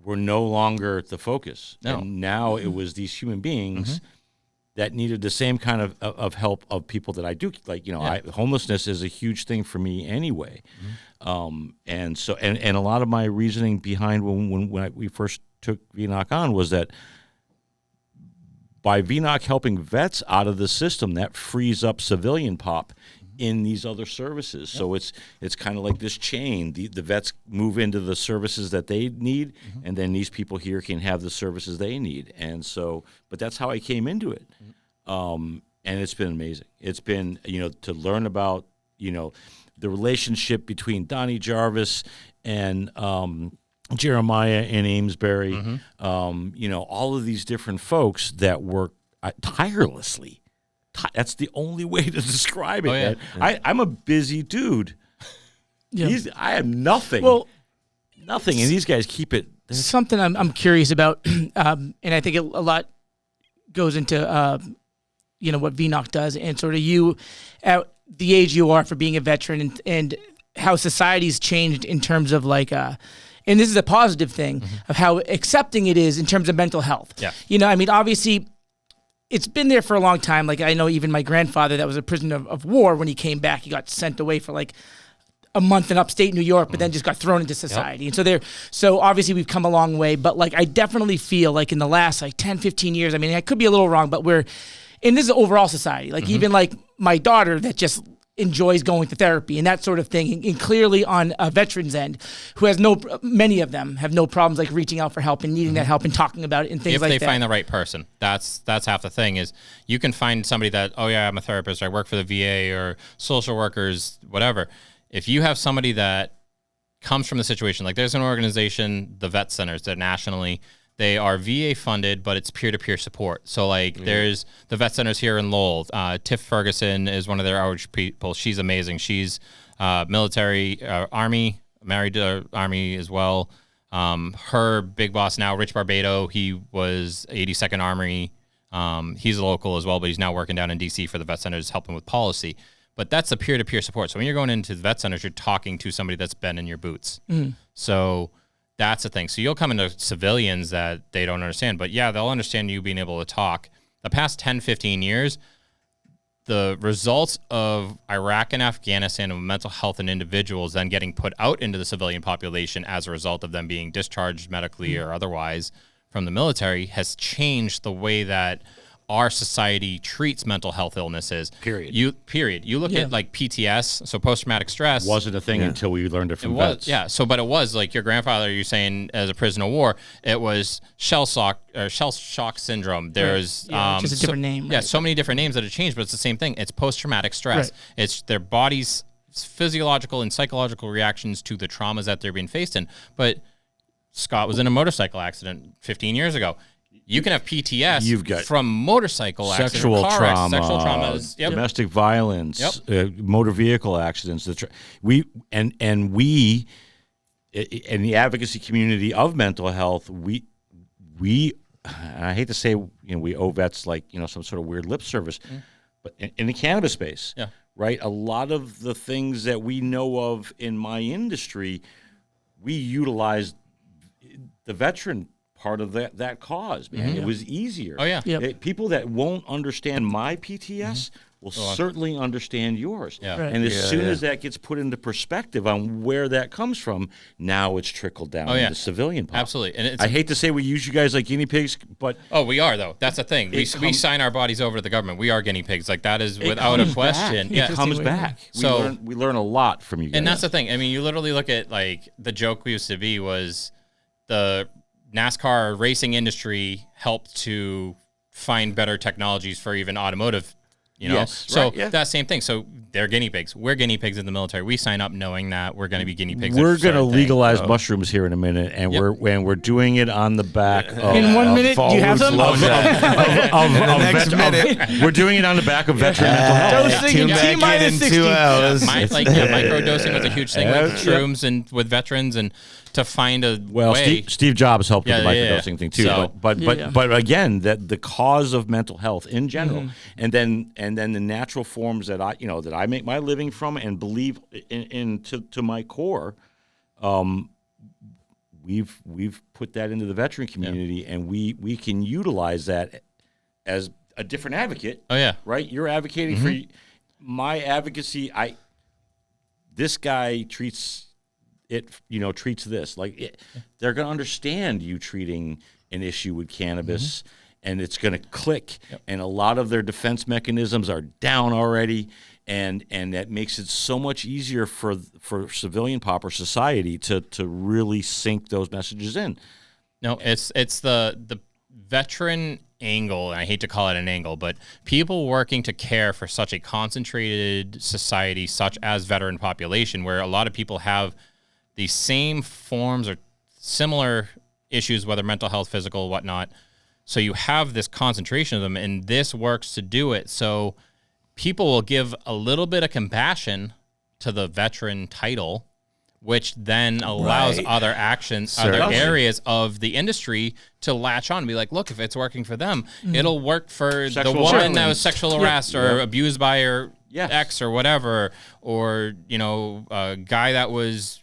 were no longer the focus. No. And now it was these human beings that needed the same kind of help of people that I do. Like, homelessness is a huge thing for me anyway. And so, and a lot of my reasoning behind when we first took VNEOC on was that by VNEOC helping vets out of the system, that frees up civilian pop in these other services. So it's kind of like this chain. The vets move into the services that they need, and then these people here can have the services they need. And so, but that's how I came into it. And it's been amazing. It's been, to learn about, the relationship between Donnie Jarvis and Jeremiah in Amesbury, all of these different folks that work tirelessly. That's the only way to describe it. Oh, yeah. Man. I'm a busy dude. Yeah. I have nothing. Well, nothing, and these guys keep it. something I'm curious about, and I think a lot goes into what VNEOC does, and sort of you at the age you are for being a veteran, and how society's changed in terms of and this is a positive thing of how accepting it is in terms of mental health. Yeah. Obviously it's been there for a long time. Like, I know even my grandfather that was a prisoner of war, when he came back, he got sent away for a month in upstate New York, but then just got thrown into society. And so obviously we've come a long way, but I definitely feel in the last 10, 15 years, I could be a little wrong, but and this is overall society, even my daughter that just enjoys going to therapy and that sort of thing, and clearly on a veteran's end, who has many of them have no problems reaching out for help and needing that help and talking about it and things if like that. they find the right person. That's half the thing is you can find somebody that, oh yeah, I'm a therapist, or I work for the VA or social workers, whatever. If you have somebody that comes from the situation, there's an organization, the Vet Centers, that nationally, they are VA funded, but it's peer-to-peer support. So there's the Vet Centers here in Lowell. Tiff Ferguson is one of their outreach people. She's amazing. She's military, Army, married to Army as well. Her big boss now, Rich Barbado, he was 82nd Army. He's a local as well, but he's now working down in DC for the Vet Centers, helping with policy. But that's the peer-to-peer support. So when you're going into the Vet Centers, you're talking to somebody that's been in your boots. So that's the thing. So you'll come into civilians that they don't understand. But yeah, they'll understand you being able to talk. The past 10, 15 years, the results of Iraq and Afghanistan of mental health in individuals then getting put out into the civilian population as a result of them being discharged medically or otherwise from the military has changed the way that our society treats mental health illnesses. Period. You look at like PTS, so post-traumatic stress. Wasn't a thing until we learned it from vets. Yeah. So, but it was like your grandfather. You're saying as a prisoner of war, it was shell shock syndrome. There's just a different name. Yeah, so many different names that have changed, but it's the same thing. It's post-traumatic stress. Right. It's their body's physiological and psychological reactions to the traumas that they're being faced in. But Scott was in a motorcycle accident 15 years ago. You can have PTS You've got from motorcycle accidents, sexual trauma, sexual traumas, domestic violence, motor vehicle accidents. We in the advocacy community of mental health, we and I hate to say, we owe vets like some sort of weird lip service, but in the cannabis space, right? A lot of the things that we know of in my industry, we utilize the veteran part of that cause, man. It was easier. Oh, yeah. People that won't understand my PTS will certainly understand yours. Yeah. Right. And as soon as that gets put into perspective on where that comes from, now it's trickled down to the civilian part. Absolutely. And I hate to say we use you guys like guinea pigs, but we are though. That's the thing. We sign our bodies over to the government. We are guinea pigs. Like that is without a question. It comes back. So we learn a lot from you guys. And that's the thing. I mean, you literally look at like the joke we used to be was the NASCAR racing industry helped to find better technologies for even automotive, Yes, so right, yeah. that same thing. So they're guinea pigs. We're guinea pigs in the military. We sign up knowing that we're going to be guinea pigs. We're going to legalize mushrooms here in a minute, and we're doing it on the back of In 1 minute, do you have them? Next minute, we're doing it on the back of veteran mental health. Dosing in Tune back in 60. 2 hours. Microdosing was a huge thing with shrooms and with veterans, and to find a way. Steve Jobs helped with the Yeah. microdosing thing too. So- but again, that the cause of mental health in general, and then the natural forms that I make my living from and believe in to my core. We've put that into the veteran community, and we can utilize that as a different advocate. Oh yeah. Right? You're advocating for my advocacy. This guy treats this like they're going to understand you treating an issue with cannabis, and it's going to click. And a lot of their defense mechanisms are down already, and that makes it so much easier for civilian pauper society to really sink those messages in. No, it's the veteran angle, and I hate to call it an angle, but people working to care for such a concentrated society, such as veteran population, where a lot of people have the same forms or similar issues, whether mental health, physical, whatnot. So you have this concentration of them, and this works to do it. So people will give a little bit of compassion to the veteran title, which then allows other actions, other areas of the industry to latch on and be like, look, if it's working for them, it'll work for the woman that was sexual harassed or abused by her ex or whatever, or, a guy that was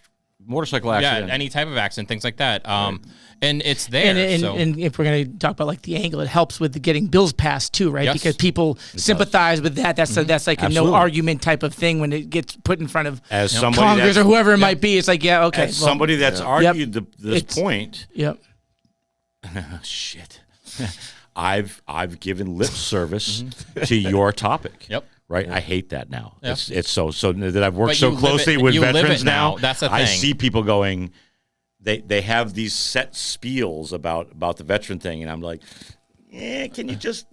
motorcycle accident. Yeah, any type of accident, things like that. And it's there. And if we're going to talk about like the angle, it helps with getting bills passed too, right? Yes. Because people sympathize with that. That's like a no argument type of thing when it gets put in front of Congress or whoever it might be. It's like, okay. As somebody that's argued this point. Yep. Shit. I've given lip service to your topic. Yep. Right, I hate that now. Yeah. It's so that I've worked so closely with veterans now. That's the thing. I see people going. They have these set spiels about the veteran thing, and I'm like, can you just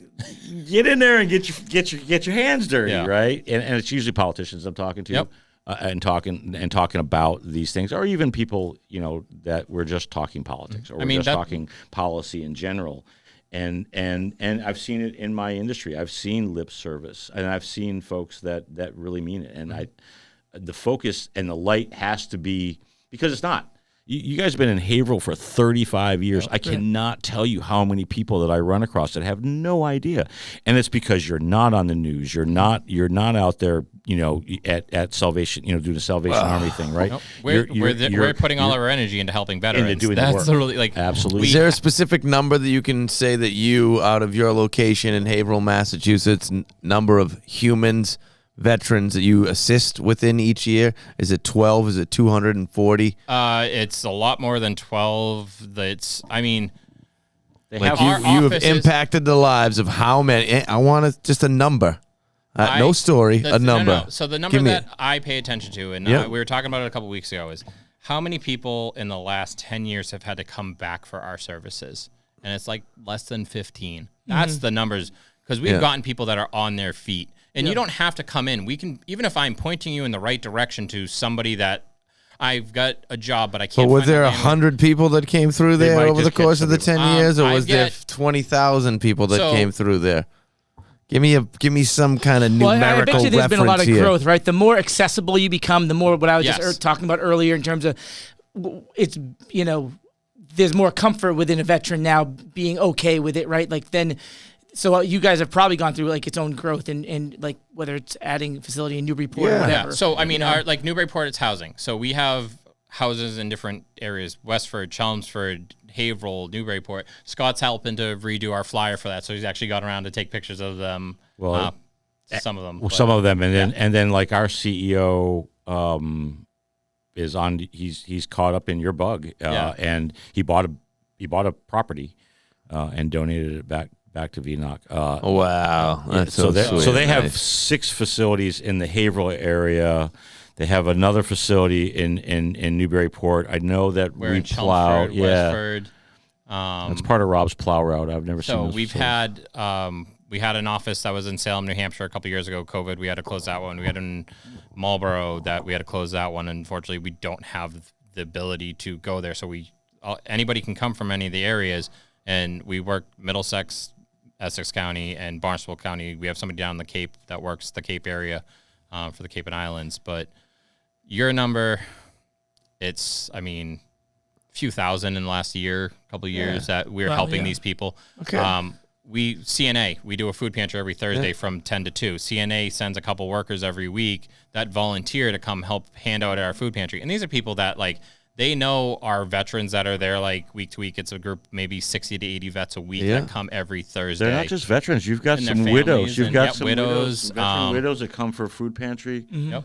get in there and get your hands dirty, right? And it's usually politicians I'm talking to, and talking about these things, or even people that we're just talking politics, or we're talking policy in general. And I've seen it in my industry. I've seen lip service, and I've seen folks that really mean it. And the focus and the light has to be, because it's not. You guys have been in Haverhill for 35 years. I cannot tell you how many people that I run across that have no idea, and it's because you're not on the news. You're not out there, at Salvation, doing the Salvation Army thing, right? Nope. We're putting all our energy into helping veterans. Into doing That's the work. literally Absolutely. Is there a specific number that you can say that you, out of your location in Haverhill, Massachusetts, number of humans, veterans that you assist within each year? Is it 12? Is it 240? It's a lot more than 12. They Like have Our you have offices- impacted the lives of how many? I want just a number. No story, a number. No. So the number Give me that I pay attention to, and Yep. we were talking about it a couple weeks ago, is how many people in the last 10 years have had to come back for our services? And it's like less than 15. That's the numbers, because we've Yeah. gotten people that are on their feet. And you don't have to come in. We can, even if I'm pointing you in the right direction to somebody that I've got a job, but I But can't. was find there my family. 100 people that came through They there might over the just get course of the some 10 years, or I was there get- 20,000 people that So- came through there? Give me some kind of Well, I numerical bet you there's been a lot of here. growth, right? The more accessible you become, the more what I was Yes. just talking about earlier in terms of it's, there's more comfort within a veteran now being okay with it, right? Like then, so you guys have probably gone through like its own growth and like whether it's adding a facility in Newburyport or Yeah. whatever. Yeah. So I mean, our like Newburyport, it's housing. So we have houses in different areas: Westford, Chelmsford, Haverhill, Newburyport. Scott's helping to redo our flyer for that, so he's actually gone around to take pictures of them. Well, some of them. Well, but- some of them, and then like our CEO is on. He's caught up in your bug, and he bought a property and donated it back to VNEOC. Wow, that's so sweet. So they have Nice. 6 facilities in the Haverhill area. They have another facility in Newburyport. I know that We're we in plow. Chelmsford, Yeah, Westford. that's part of Rob's plow route. I've never seen. So those we've facilities. had we had an office that was in Salem, New Hampshire a couple years ago. COVID, we had to close that one. We had in Marlboro that we had to close that one. Unfortunately, we don't have the ability to go there. So anybody can come from any of the areas, and we work Middlesex, Essex County, and Barnstable County. We have somebody down the Cape that works the Cape area for the Cape and Islands. But your number, it's a few thousand in the last couple of years that we're helping these people. Okay. We CNA, we do a food pantry every Thursday from 10 to 2. CNA sends a couple workers every week that volunteer to come help hand out at our food pantry. And these are people that they know our veterans that are there week to week. It's a group, maybe 60 to 80 vets a week that come every Thursday. They're not just veterans. You've got And their some families widows. You've and, got yep, some widows, veteran widows that come for food pantry. Yep.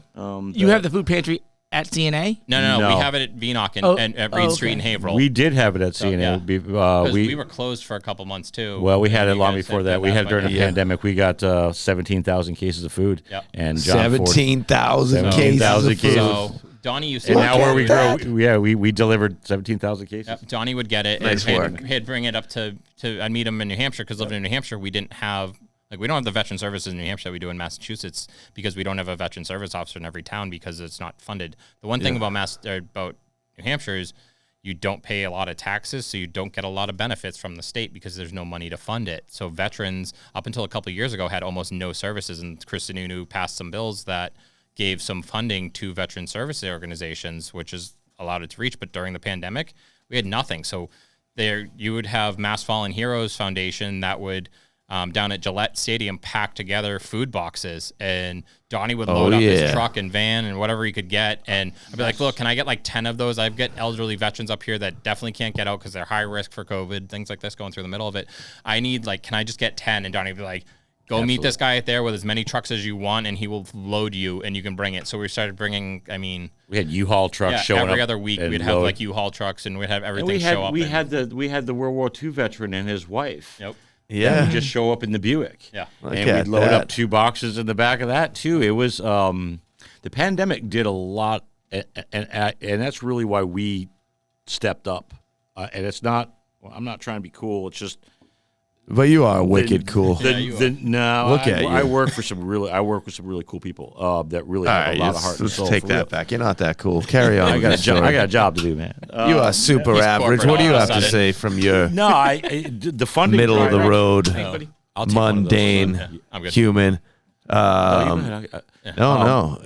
you have the food pantry at CNA? No. No. We have it at VNEOC and at Reed Street in Haverhill. We did have it at CNA. yeah. We were closed for a couple months too. Well, we had And it you long guys before said that. We had it during the yeah. pandemic. We got 17,000 cases of food. Yep. And John Ford. 17,000 cases. 17,000 of cases. food. So Donnie used to And now where we that. grow, we delivered 17,000 cases. Yep, Donnie would get it Nice and work. he'd bring it up to I'd meet him in New Hampshire because living in New Hampshire, we didn't have we don't have the veteran services in New Hampshire that we do in Massachusetts because we don't have a veteran service officer in every town because it's not funded. The one thing about about New Hampshire is you don't pay a lot of taxes, so you don't get a lot of benefits from the state because there's no money to fund it. So veterans, up until a couple of years ago, had almost no services, and Chris Sununu passed some bills that gave some funding to veteran service organizations, which has allowed it to reach. But during the pandemic, we had nothing. So there, you would have Mass Fallen Heroes Foundation that would down at Gillette Stadium pack together food boxes, and Donnie would load up his truck and van and whatever he could get, and I'd be like, look, can I get 10 of those? I've got elderly veterans up here that definitely can't get out because they're high risk for COVID, things like this going through the middle of it. I need can I just get 10? And Donnie would be like, go meet this guy out there with as many trucks as you want, and he will load you, and you can bring it. So we started bringing, we had U-Haul trucks showing up every other week. We'd have U-Haul trucks, and we'd have everything show up. We had the World War II veteran and his wife. Yep. Yeah. Would just show up in the Buick. Yeah. Look And at we'd load that. up 2 boxes in the back of that too. It was the pandemic did a lot, and that's really why we stepped up. And it's not. Well, I'm not trying to be cool. It's just. But you are wicked cool. No, Look at you. I work with some really cool people that really All have right, a lot of heart and let's soul. take for that real. back. You're not that cool. Carry on. I got a job to do, man. You are super He's average. corporate What do you all of a have to sudden. say from your No, the funding middle of the drive- road, I'll take one of those. mundane, I'm good. human? No.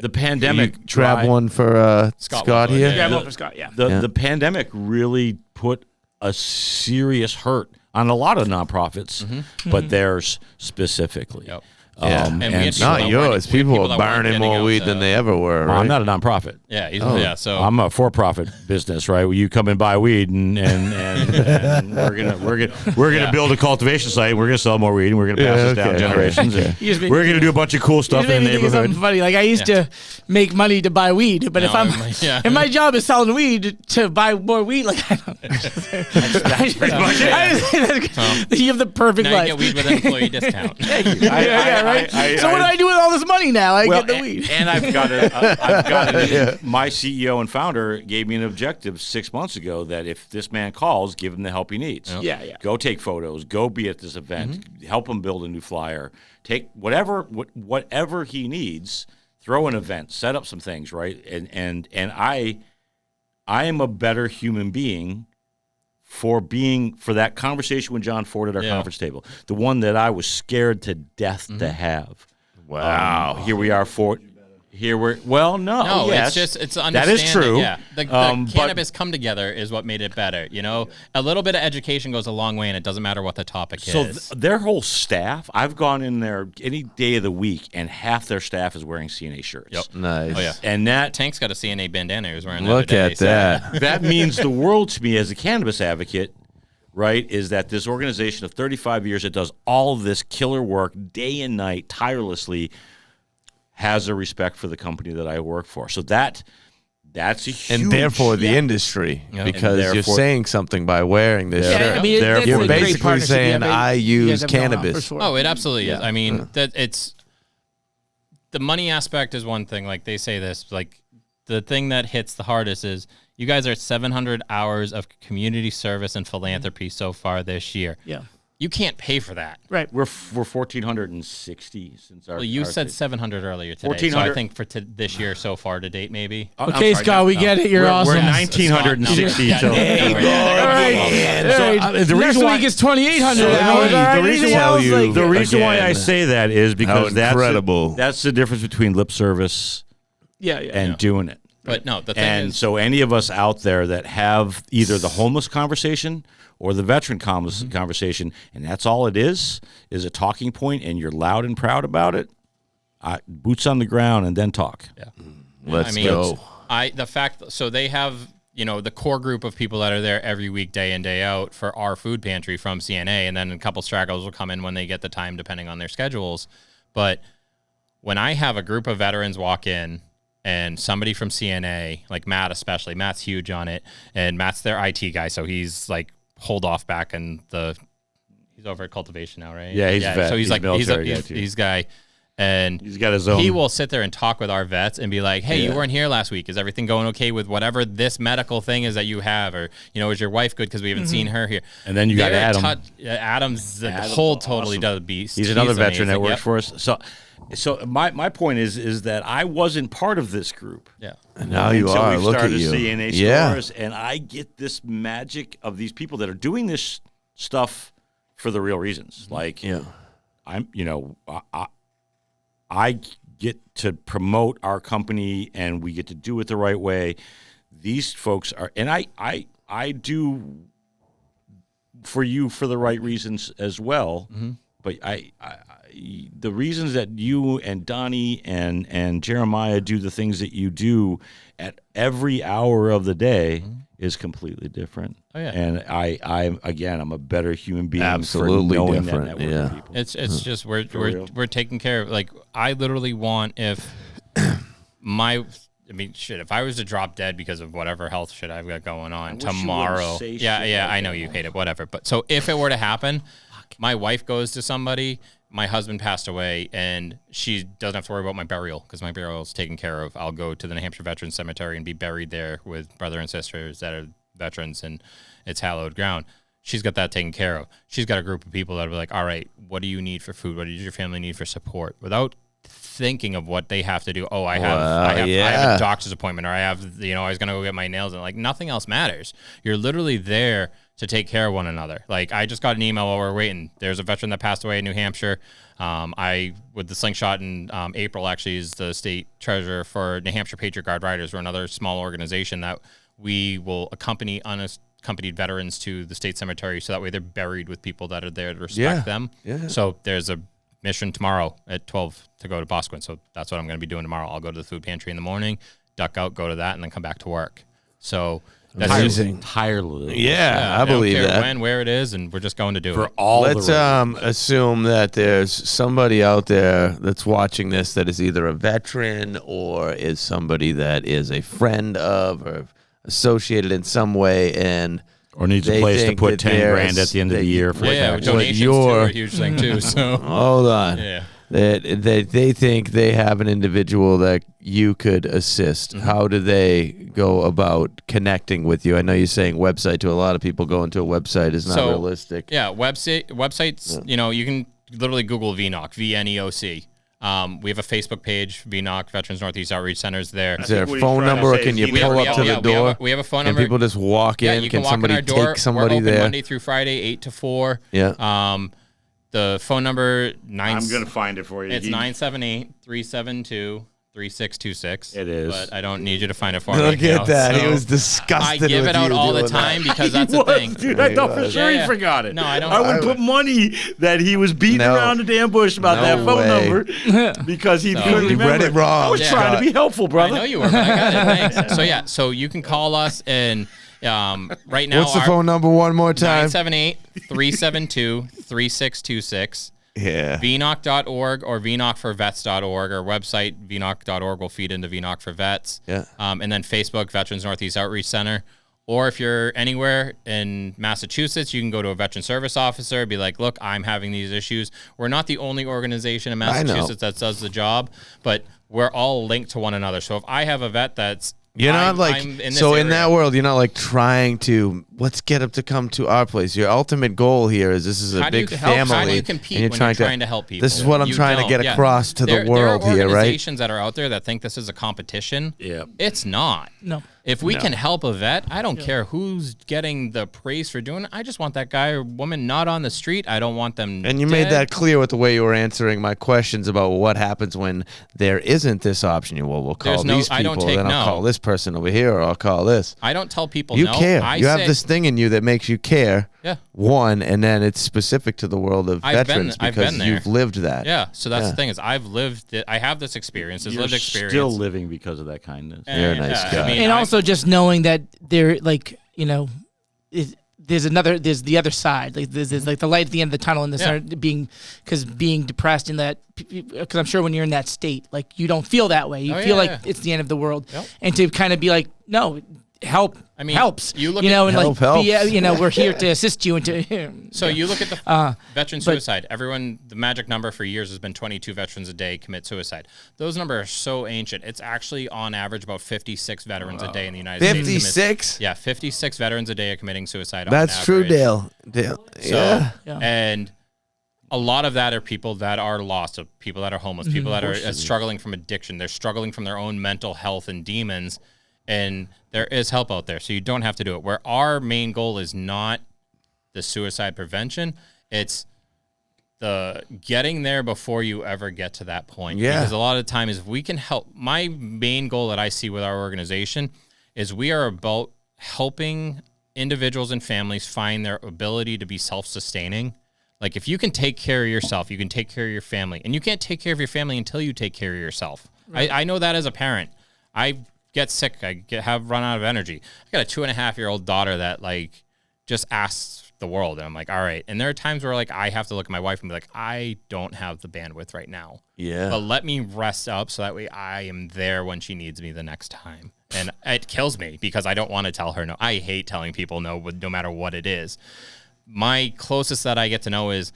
The pandemic. You grab one for Scott here. Yeah, one for Scott. Yeah. The pandemic really put a serious hurt on a lot of nonprofits, but theirs specifically. Yep. And we had not people that yours. weren't- we had People that are weren't burning getting more out weed to- than they ever were. Well, Right? I'm not a nonprofit. Yeah, so I'm a for-profit business, right? Where you come and buy weed, and we're gonna build a cultivation site. We're gonna sell more weed, and we're gonna pass this down generations. And You just made- we're gonna do a bunch of cool You stuff just in made the me think of something neighborhood. funny. Like I used to make money to buy weed, but No, if I'm yeah. if my job is selling weed to buy more weed, like I don't. That's pretty much it. You have the perfect now life. you get weed with an employee discount. Right. So what do I do with all this money now? I get the weed. And I've got my CEO and founder gave me an objective 6 months ago that if this man calls, give him the help he needs. Yeah. Go take photos. Go be at this event. Help him build a new flyer. Take whatever he needs. Throw an event. Set up some things, right? And I am a better human being for that conversation with John Ford at our conference table, the one that I was scared to death to have. Wow. Here we are no, yes, it's understanding. That is true. Yeah, the cannabis come together is what made it better. You know, a little bit of education goes a long way, and it doesn't matter what the topic is. Their whole staff, I've gone in there any day of the week, and half their staff is wearing CNA shirts. Yep. Nice. Oh yeah. And that Tank's got a CNA bandana he was wearing. Look the other day, at that. that means the world to me as a cannabis advocate, right, is that this organization of 35 years that does all of this killer work day and night tirelessly has a respect for the company that I work for. So that's a huge... And therefore the industry, because you're saying something by wearing this shirt. I mean, that's You're a great basically partnership saying, you I guys use have going on, cannabis. for sure. Oh, it absolutely is. I mean, that it's the money aspect is one thing. Like they say this, like the thing that hits the hardest is you guys are at 700 hours of community service and philanthropy so far this year. Yeah. You can't pay for that. Right. We're 1,460 since our... Well, you our said thing. 700 earlier today. So I 1,400 think for this year so far to date, maybe. I'm Okay, sorry, Scott, no, we no. get it. You're We're awesome. 1,960. Scott, no. So, There you go. All right. the Next reason why- week is 2,800 So, hours. All right. the reason Anything why else? you- Like, The reason why I Again. say that is because How incredible. that's the difference between lip service yeah. and doing it. But no, the thing And is, so any of us out there that have either the homeless conversation or the veteran conversation, and that's all it is a talking point, and you're loud and proud about it, boots on the ground and then talk. yeah. Let's I mean, go. So they have, the core group of people that are there every week, day in, day out for our food pantry from CNA, and then a couple stragglers will come in when they get the time, depending on their schedules. But when I have a group of veterans walk in and somebody from CNA, like Matt especially, Matt's huge on it, and Matt's their IT guy, so he's like hold off back in he's over at cultivation now, right? Yeah, he's a vet. So he's like military guy, too. he's guy. And He's got his own. he will sit there and talk with our vets and be like, hey, you weren't here last week. Is everything going okay with whatever this medical thing is that you have? Or, is your wife good because we haven't seen her here? And then you got They're Adam. Adam's the Adam's whole awesome. totally does beast. He's another veteran that amazing. works for us. So my point is that I wasn't part of this group. Yeah. And now you until are. we've Look at started you. CNA Yeah. stores, and I get this magic of these people that are doing this stuff for the real reasons. Like, I get to promote our company, and we get to do it the right way. These folks are, and I do for you for the right reasons as well. Mm-hmm. But the reasons that you and Donnie and Jeremiah do the things that you do at every hour of the day is completely different. Oh, yeah. And I'm a better human being Absolutely for knowing different, that network yeah. of people. It's just we're real. taking care of, like, I literally want if if I was to drop dead because of whatever health shit I've got going on wish you tomorrow. wouldn't say Yeah, shit yeah, like I know that. you hate it, whatever. But so if it were to happen, my wife goes to somebody, my husband passed away, and she doesn't have to worry about my burial because my burial is taken care of. I'll go to the New Hampshire Veterans Cemetery and be buried there with brother and sisters that are veterans, and it's hallowed ground. She's got that taken care of. She's got a group of people that are like, all right, what do you need for food? What does your family need for support? Without thinking of what they have to do. Oh, I have a doctor's appointment, or I have, I was going to go get my nails, and like nothing else matters. You're literally there to take care of one another. Like, I just got an email while we're waiting. There's a veteran that passed away in New Hampshire. I, with the Slingshot in April, actually is the state treasurer for New Hampshire Patriot Guard Riders. We're another small organization that we will accompanied veterans to the state cemetery, so that way they're buried with people that are there to respect them. Yeah. So there's a mission tomorrow at 12 to go to Bosquen. So that's what I'm going to be doing tomorrow. I'll go to the food pantry in the morning, duck out, go to that, and then come back to work. So that's amazing. Tirelessly. Yeah, I believe don't care that. when, where it is, and we're just going to do For it. all Let's assume that there's somebody out there that's watching this that is either a veteran or is somebody that is a friend of or associated in some way, and or needs a place to put 10 grand at the end of the year for donations too are a huge thing too. So hold on. Yeah. That they think they have an individual that you could assist. How do they go about connecting with you? I know you're saying website. To a lot of people, going to a website is not realistic. Yeah, websites. You know, you can literally Google VNEOC, VNEOC. We have a Facebook page, VNEOC, Veterans Northeast Outreach Centers there. Is there a phone number, or can you pull up to the door? We have a phone number. number. Can people just walk in? You can walk somebody in our door. take somebody We're open there? Monday through Friday, 8 to 4. Yeah. The phone number, I'm going to find it for you. It's 978-372-3626. It is. But I don't need you to find it for me. Look at that. So He was disgusted. I give with it out you all the doing time that. because that's the thing. Dude, I thought for sure he forgot it. No, I don't. I would put money that he was beating around the damn bush about that phone number because he couldn't You remember. read it wrong. I was trying to be helpful, brother. I know you were, but I got it. Thanks. So you can call us, and right now What's the phone number one more time? 978-372-3626. Yeah. VNOC.org or VNOCforvets.org. Our website, VNOC.org, will feed into VNOC for Vets. Yeah. And then Facebook, Veterans Northeast Outreach Center. Or if you're anywhere in Massachusetts, you can go to a veteran service officer, be like, look, I'm having these issues. We're not the only organization in Massachusetts that does the job, but we're all linked to one another. So if I have a vet that's You're not like, so in that world, you're not like trying to, let's get him to come to our place. Your ultimate goal here is this is a big family. How do you compete when you're trying to help people? This is what I'm trying to get across to the world here, right? There are organizations that are out there that think this is a competition. Yeah. It's not. No. If we can help a vet, I don't care who's getting the praise for doing it. I just want that guy or woman not on the street. I don't want them And you dead. made that clear with the way you were answering my questions about what happens when there isn't this option. We'll call these people, then I'll call this person over here, or I'll call this. I don't tell people You no. care. You have this thing in you that makes you care. Yeah. One, and then it's specific to the world of veterans because you've lived that. Yeah. So that's the thing is I have this experience, this lived experience. Still living because of that kindness. You're a nice guy. I mean, And also just knowing that there, like, you know, there's the other side. Like there's like the light at the end of the tunnel, and being depressed in that, because I'm sure when you're in that state, like you don't feel that way. You feel like it's the end of the world, and to kind of be like, no, help. I mean, helps. You look and help like, helps. we're here to assist you and to. So you look at the veteran suicide. Everyone, the magic number for years has been 22 veterans a day commit suicide. Those numbers are so ancient. It's actually on average about 56 veterans a day in the United States. 56? Yeah, 56 veterans a day are committing suicide. That's on true, average. Dale. So, and a lot of that are people that are lost, people that are homeless, people that are struggling from addiction. They're struggling from their own mental health and demons. And there is help out there, so you don't have to do it. Where our main goal is not the suicide prevention, it's the getting there before you ever get to that point. Yeah. Because a lot of the time is if we can help. My main goal that I see with our organization is we are about helping individuals and families find their ability to be self-sustaining. Like if you can take care of yourself, you can take care of your family. And you can't take care of your family until you take care of yourself. Right. I know that as a parent. I get sick. I have run out of energy. I got a 2.5-year-old daughter that like just asks the world. And I'm like, all right. And there are times where like I have to look at my wife and be like, I don't have the bandwidth right now. Yeah. But let me rest up so that way I am there when she needs me the next time. And it kills me because I don't want to tell her no. I hate telling people no, no matter what it is. My closest that I get to know is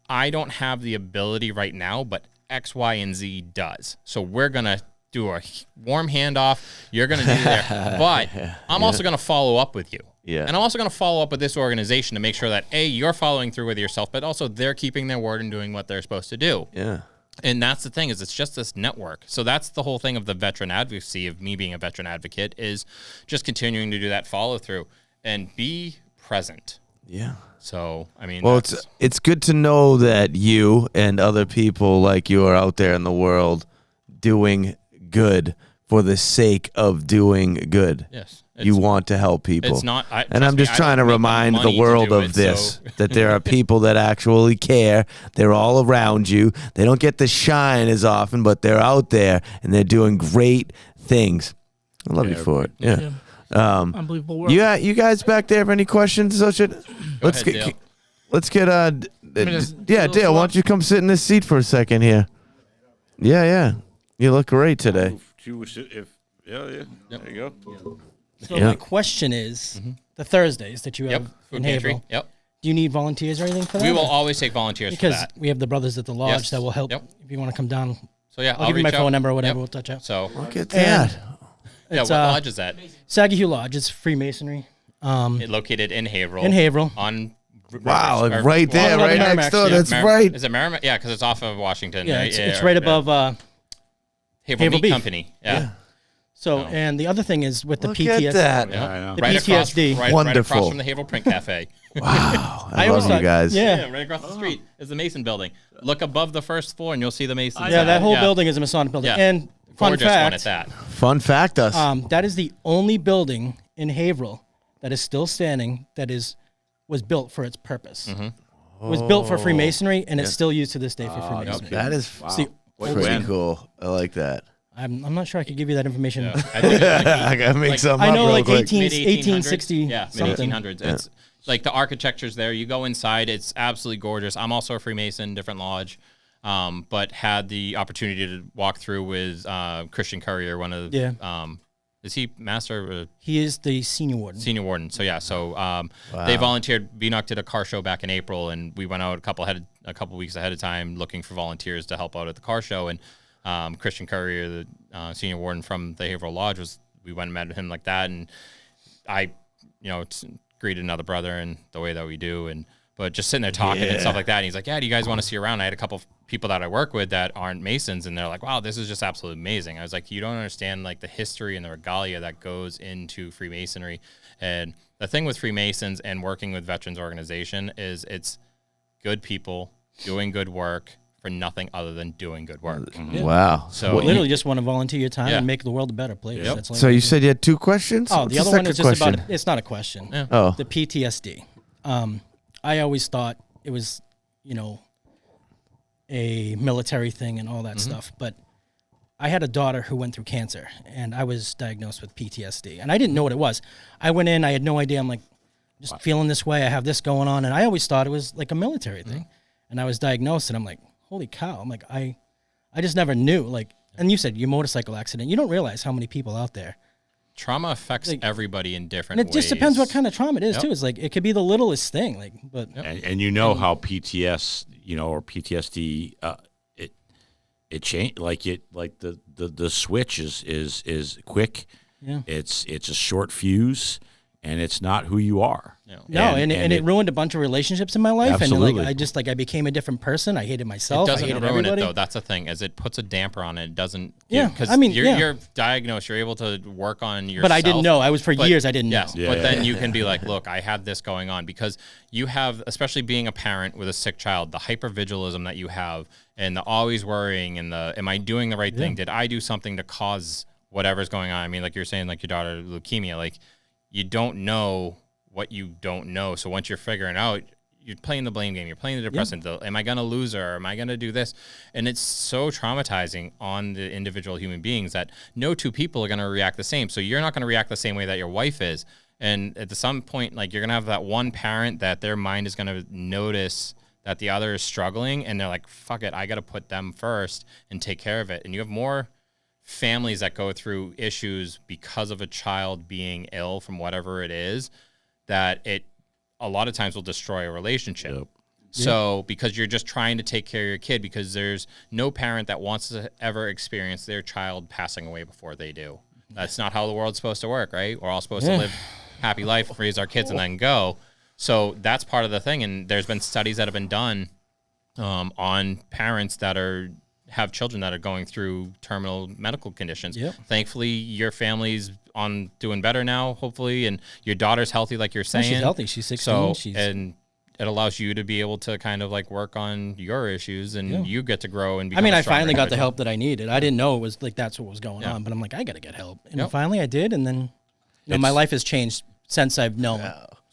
I don't have the ability right now, but X, Y, and Z does. So we're going to do a warm handoff. You're going to do there. But I'm also going to follow up with you. Yeah. And I'm also going to follow up with this organization to make sure that, A, you're following through with yourself, but also they're keeping their word and doing what they're supposed to do. Yeah. And that's the thing is it's just this network. So that's the whole thing of the veteran advocacy, of me being a veteran advocate, is just continuing to do that follow through and be present. Yeah. So, I mean, Well, it's good to know that you and other people like you are out there in the world doing good for the sake of doing good. yes. You want to help people. It's not, and I'm just trying to remind the world of this, that there are people that actually care. They're all around you. They don't get the shine as often, but they're out there and they're doing great things. I love you for it. Yeah. Unbelievable work. You guys back there have any questions? Let's ahead, Dale. Dale, why don't you come sit in this seat for a second here? Yeah. You look great today. There you go. So my question is, the Thursdays that you have Food in pantry. Haverhill, Yep. do you need volunteers or anything for that? We will always take volunteers because for that. we have the brothers at the lodge Yes. that will help Yep. if you want to come down. So yeah, I'll give you my reach out. phone number or whatever. Yep. We'll touch out. Look So at that. yeah, It's, what lodge is that? Sagahue Lodge. It's Freemasonry. Located in Haverhill. In Haverhill. On Wow, or- right there, well, right Merrimack next door. Street. That's Mer- right. Is it Merrimack? Yeah, because it's off of Washington. Yeah, right? it's right above Haverhill Haverhill Meat Beef. Company. Yeah. So, and the other thing is with the Look PTSD. at that. Yeah. I know. The Right PTSD. across, right Wonderful. across from the Haverhill Print Cafe. Wow. I always love you thought- guys. Yeah. Right across the street is the Mason building. Look above the first floor and you'll see the Mason. Yeah, that whole building is a Masonic building. Yeah. And fun Gorgeous one at fact, that. Fun fact us. that is the only building in Haverhill that is still standing that was built for its purpose. It was built for Freemasonry, and it's still used to this day for Freemasonry. That is See, pretty cool. I like that. I'm not sure I could give you that information. I think it's like I gotta make something I up know real like quick. 1860 Yeah, mid something. 1800s. It's like the architecture's there. You go inside, it's absolutely gorgeous. I'm also a Freemason, different lodge, but had the opportunity to walk through with Christian Courier, one of is he master? He is the senior warden. Senior warden. So yeah, they volunteered. VNEOC did a car show back in April, and we went out a couple weeks ahead of time looking for volunteers to help out at the car show. And Christian Courier, the senior warden from the Haverhill Lodge, we went and met him like that, and I, greeted another brother in the way that we do, but just sitting there talking and stuff like that. And he's like, "Yeah, do you guys want to see around?" I had a couple of people that I work with that aren't Masons, and they're like, "Wow, this is just absolutely amazing." I was like, "You don't understand like the history and the regalia that goes into Freemasonry." And the thing with Freemasons and working with veterans organization is it's good people doing good work for nothing other than doing good work. Wow. So Literally just want to volunteer your time Yeah. and make the world a better place. Yep. That's like So you said you had two questions? Oh, What's the other one is second just question? about it's not a question. Yeah. Oh. The PTSD. I always thought it was, a military thing and all that stuff. But I had a daughter who went through cancer, and I was diagnosed with PTSD. And I didn't know what it was. I went in, I had no idea. I'm like, just feeling this way. I have this going on. And I always thought it was like a military thing. And I was diagnosed, and I'm like, holy cow. I'm like, I just never knew. Like, and you said your motorcycle accident. You don't realize how many people out there. trauma affects everybody in different And it ways. just depends what kind of trauma it is, Yep. too. It's like, it could be the littlest thing. Like, but And you know how PTS, or PTSD, it changed. Like the switch is quick. Yeah. It's a short fuse, and it's not who you are. No, and it ruined a bunch of relationships in my life. Absolutely. And I became a different person. I hated It myself. I doesn't hated ruin everybody. it though. That's the thing, is it puts a damper on it. It doesn't. Yeah, because I mean, you're diagnosed. You're able to work on yourself. But I didn't know. I was for years. I didn't know. Yes, but then you can be like, look, I have this going on, because you have, especially being a parent with a sick child, the hypervigilism that you have, and the always worrying, and the am I doing the right thing? Did I do something to cause whatever's going on? I mean, like you're saying, like your daughter leukemia, like you don't know what you don't know. So once you're figuring out, you're playing the blame game. You're playing the depressant. Am I going to lose her? Am I going to do this? And it's so traumatizing on the individual human beings that no two people are going to react the same. So you're not going to react the same way that your wife is. And at some point, like, you're going to have that one parent that their mind is going to notice that the other is struggling, and they're like, fuck it, I got to put them first and take care of it. And you have more families that go through issues because of a child being ill from whatever it is, that it a lot of times will destroy a relationship. Yep. So because you're just trying to take care of your kid, because there's no parent that wants to ever experience their child passing away before they do. That's not how the world's supposed to work, right? We're all supposed to live happy life, raise our kids, and then go. So that's part of the thing. And there's been studies that have been done on parents that are have children that are going through terminal medical conditions. Yep. Thankfully, your family's doing better now, hopefully, and your daughter's healthy, like you're saying. She's healthy. She's 16. So, and it allows you to be able to kind of like work on your issues, and you get to grow and become I finally got the help that I needed. I didn't know it was like that's what was going on, but I'm like, I got to get help. And finally I did, and then my life has changed since I've known.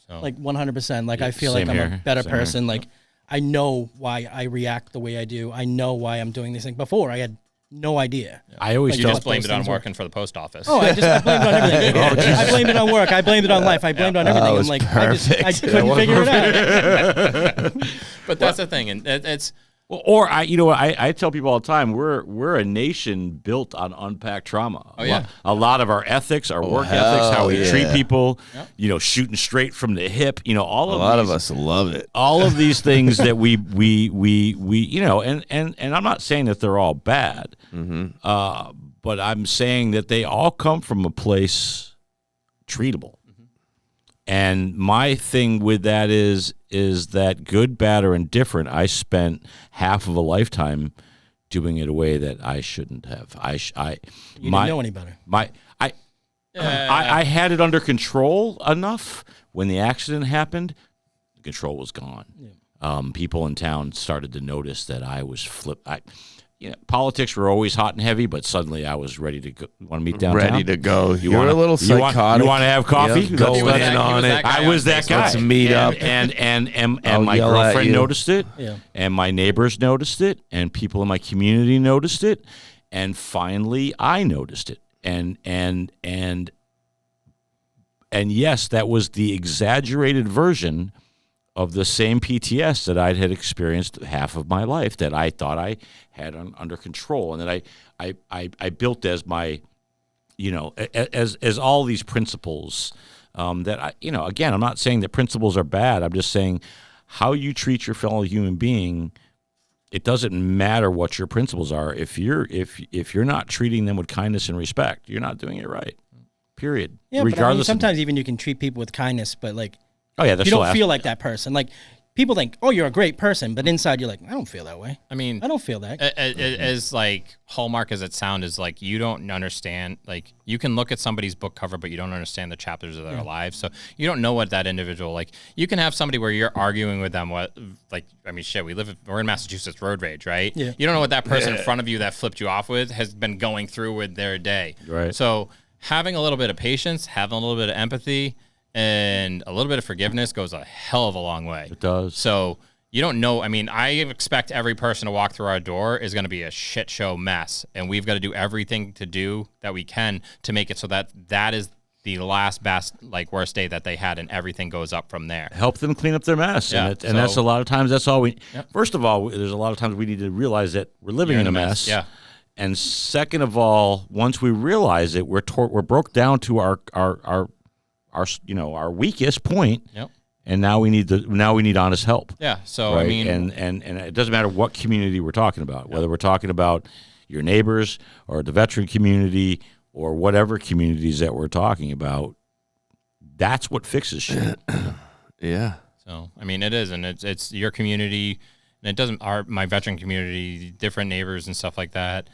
So. Like 100%. Like I feel like I'm a better person. Like I know why I react the way I do. I know why I'm doing these things. Before I had no idea. I always You just blamed it on working for the post office. Oh, I blamed it on everything. I blamed it on work. I blamed it on life. I blamed it on everything. I'm like, I couldn't figure it out. But that's the thing, and it's. Well, or I tell people all the time, we're a nation built on unpacked trauma. Oh, yeah. A lot of our ethics, our work ethics, how we treat people, shooting straight from the hip, all of a lot of us love it. All of these things that we and I'm not saying that they're all bad, but I'm saying that they all come from a place treatable. And my thing with that is that good, bad, or indifferent, I spent half of a lifetime doing it a way that I shouldn't have. You didn't know any better. I had it under control enough. When the accident happened, the control was gone. Yeah. People in town started to notice that I was politics were always hot and heavy, but suddenly I was ready to go. You want to meet downtown? Ready to go. You're a little psychotic. You want to have coffee? Yep. Going in on it. I was that guy. Let's meet up. And my girlfriend noticed it, and my neighbors noticed it, and people in my community noticed it, and finally I noticed it. And yes, that was the exaggerated version of the same PTS that I had experienced half of my life that I thought I had under control, and that I built as my, as all these principles that again, I'm not saying that principles are bad. I'm just saying how you treat your fellow human being. It doesn't matter what your principles are. If you're not treating them with kindness and respect, you're not doing it right. Period. Yeah, regardless. But sometimes even you can treat people with kindness, but like. Oh yeah, you don't feel like that person. Like people think, oh, you're a great person, but inside you're like, I don't feel that way. I mean, I don't feel that. As like hallmark as it sounds, is like you don't understand. Like you can look at somebody's book cover, but you don't understand the chapters of their lives. So you don't know what that individual like. You can have somebody where you're arguing with them. We're in Massachusetts, road rage, right? Yeah. You don't know what that person in front of you that flipped you off with has been going through with their day. Right. So having a little bit of patience, having a little bit of empathy, and a little bit of forgiveness goes a hell of a long way. It does. So you don't know. I mean, I expect every person to walk through our door is going to be a shit show mess. And we've got to do everything to do that we can to make it so that is the last worst day that they had, and everything goes up from there. Help them clean up their mess. Yeah, and that's a lot of times, that's all we, Yep. First of all, there's a lot of times we need to realize that we're living in a mess. Yeah. And second of all, once we realize it, we're broke down to our weakest point. Yep. And now we need honest help. Yeah. So right? I mean, and it doesn't matter what community we're talking about, whether we're talking about your neighbors or the veteran community or whatever communities that we're talking about. That's what fixes shit. Yeah. So I mean, it is, and it's your community, and it doesn't. My veteran community, different neighbors and stuff like that.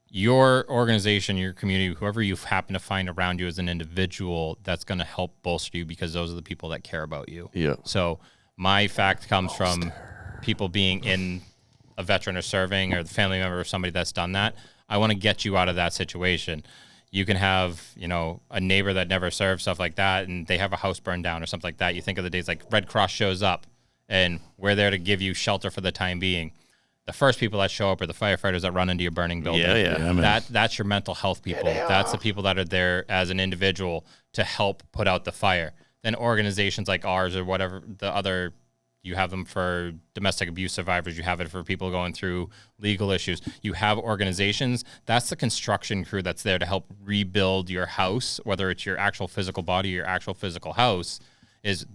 Your organization, your community, whoever you happen to find around you as an individual, that's going to help bolster you, because those are the people that care about you. Yeah. So my fact comes from people being in a veteran or serving, or the family member of somebody that's done that. I want to get you out of that situation. You can have, a neighbor that never served, stuff like that, and they have a house burned down or something like that. You think of the days like Red Cross shows up, and we're there to give you shelter for the time being. The first people that show up are the firefighters that run into your burning building. Yeah. That's your mental health people. That's the people that are there as an individual to help put out the fire. Then organizations like ours, or whatever the other, you have them for domestic abuse survivors. You have it for people going through legal issues. You have organizations. That's the construction crew that's there to help rebuild your house, whether it's your actual physical body or your actual physical house.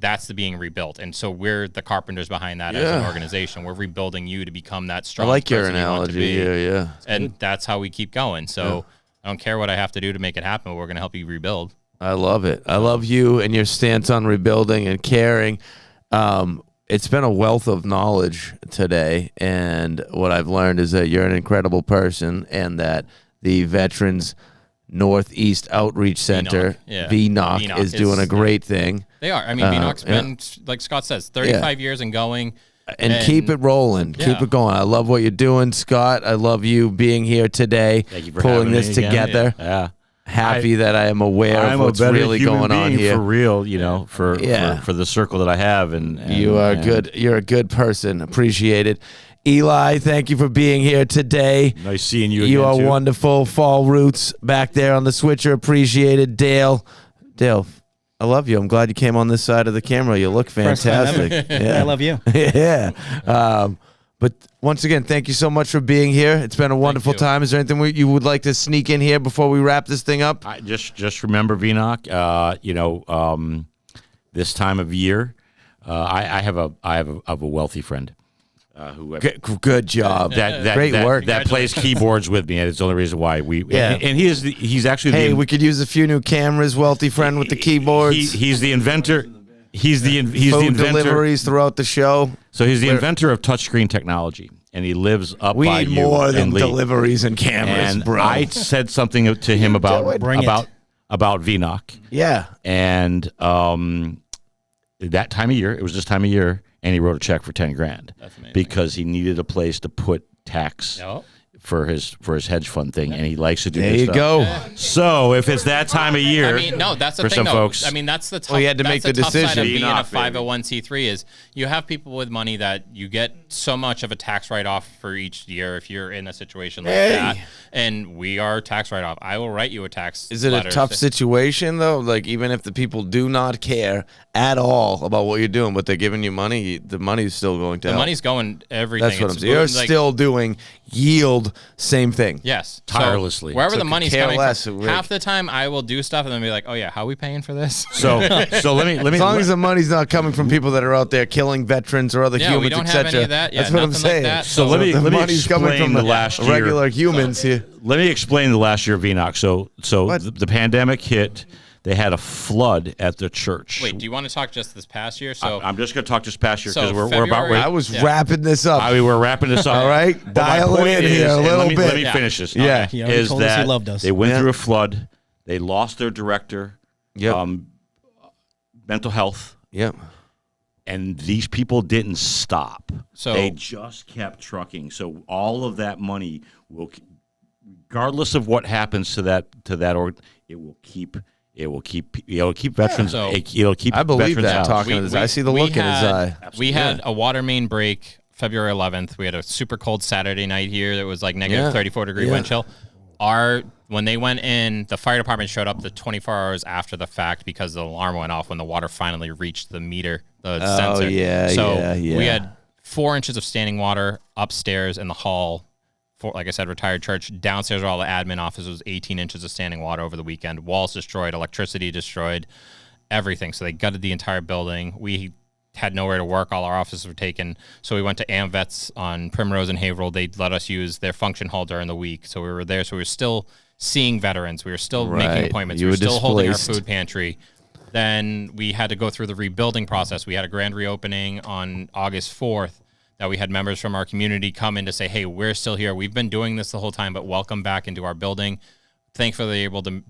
That's the being rebuilt. And so we're the carpenters behind that as an organization. We're rebuilding you to become that strong I like your person you want to analogy. be. Yeah. And that's how we keep going. So I don't care what I have to do to make it happen. We're going to help you rebuild. I love it. I love you and your stance on rebuilding and caring. it's been a wealth of knowledge today, and what I've learned is that you're an incredible person, and that the Veterans Northeast Outreach Center, VNEOC, is doing a great thing. They are. I mean, VNEOC's been, like Scott says, 35 years and going. And keep it rolling. Keep it going. I love what you're doing, Scott. I love you being here today, Thank you for pulling having this me again. together. Yeah. Happy that I am aware of what's really going on here. For real, for the circle that I have, and you are good. You're a good person. Appreciate it. Eli, thank you for being here today. Nice seeing you again, You are too. wonderful. Phall Roots back there on the switcher. Appreciate it. Dale, I love you. I'm glad you came on this side of the camera. You look fantastic. I love you. Yeah. But once again, thank you so much for being here. It's been a wonderful time. Is there anything you would like to sneak in here before we wrap this thing up? I just remember VNEOC. This time of year, I have a wealthy friend who Good job. Great work. That plays keyboards with me, and it's the only reason why we. Yeah. And he's actually. Hey, we could use a few new cameras. Wealthy friend with the keyboards. He's the inventor. He's the Food inventor. deliveries throughout the show. So he's the inventor of touchscreen technology, and he lives up We by need you more than and Lee. deliveries and cameras, And bro. I said something to him about VNEOC. Yeah. And that time of year, it was this time of year, and he wrote a check for $10,000 because he needed a place to put tax for his hedge fund thing, and he likes to do There this you stuff. go. So if it's that time of year, I mean, no, that's the for thing, some though. folks, I mean, that's the tough. Well, you had to make the tough side decision. of being a VNEOC, baby. 501c3 is you have people with money that you get so much of a tax write-off for each year if you're in a situation like that. And we are tax write-off. I will write you a tax. Is it a letter tough situation, though? Like, even if the people do not care at all about what you're doing, but they're giving you money, the money's still going to The help. money's going everything. That's what I'm It's saying. You're like- still doing yield, same thing. Yes. Tirelessly. So wherever So the could money's care coming less, from, Rick. half the time I will do stuff and then be like, oh, yeah, how are we paying for this? so let me As long as the money's not coming from people that are out there killing veterans or other Yeah, we humans, don't have etc. any of that. Yeah, That's what I'm nothing like saying. that. So So let me the money's explain coming from the last year. regular humans here. Let me explain the last year of VNEOC. So What? the pandemic hit. They had a flood at the church. Wait, do you want to talk just this past year? So I'm just going to talk this past year So because we're about February- ready. I was wrapping this up. We're wrapping this up. All right? But my Dial it point in is, here a and little let me, bit. Let me Yeah. finish this. Yeah. He already Is told us that he loved us. they went Yeah. through a flood. They lost their director, Yep. mental health, Yep. and these people didn't stop. So- they just kept trucking. So all of that money will, regardless of what happens to that it will keep veterans. So- It'll keep. I believe veterans that. out. Talking to this, I see the look in his eye. We had a water main break February 11th. We had a super cold Saturday night here that was like negative Yeah. 34-degree wind chill. When they went in, the fire department showed up the 24 hours after the fact because the alarm went off when the water finally reached the meter, the sensor. So we had 4 inches of standing water upstairs in the hall. For, like I said, retired church. Downstairs, all the admin office was 18 inches of standing water over the weekend. Walls destroyed, electricity destroyed, everything. So they gutted the entire building. We had nowhere to work. All our offices were taken. So we went to AmVets on Primrose and Haverhill. They let us use their function hall during the week. So we were there. So we were still seeing veterans. We were still making Right. appointments. You We were were still holding our displaced. food pantry. Then we had to go through the rebuilding process. We had a grand reopening on August 4th. That we had members from our community come in to say, hey, we're still here. We've been doing this the whole time, but welcome back into our building. Thankfully, able to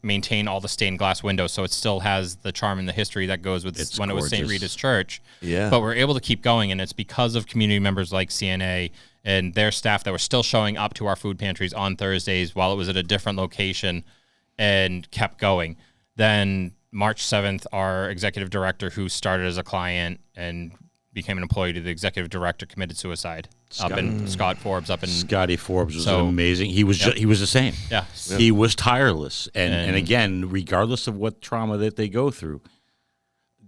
maintain all the stained glass windows, so it still has the charm and the history that goes with It's when it was St. gorgeous. Rita's Church. Yeah. But we're able to keep going, and it's because of community members like CNA and their staff that were still showing up to our food pantries on Thursdays while it was at a different location and kept going. Then March 7th, our executive director, who started as a client and became an employee to the executive director, committed suicide. Scott Forbes up in Scotty Forbes was So- amazing. He was he was the same. Yeah. He was tireless, and And- again, regardless of what trauma that they go through,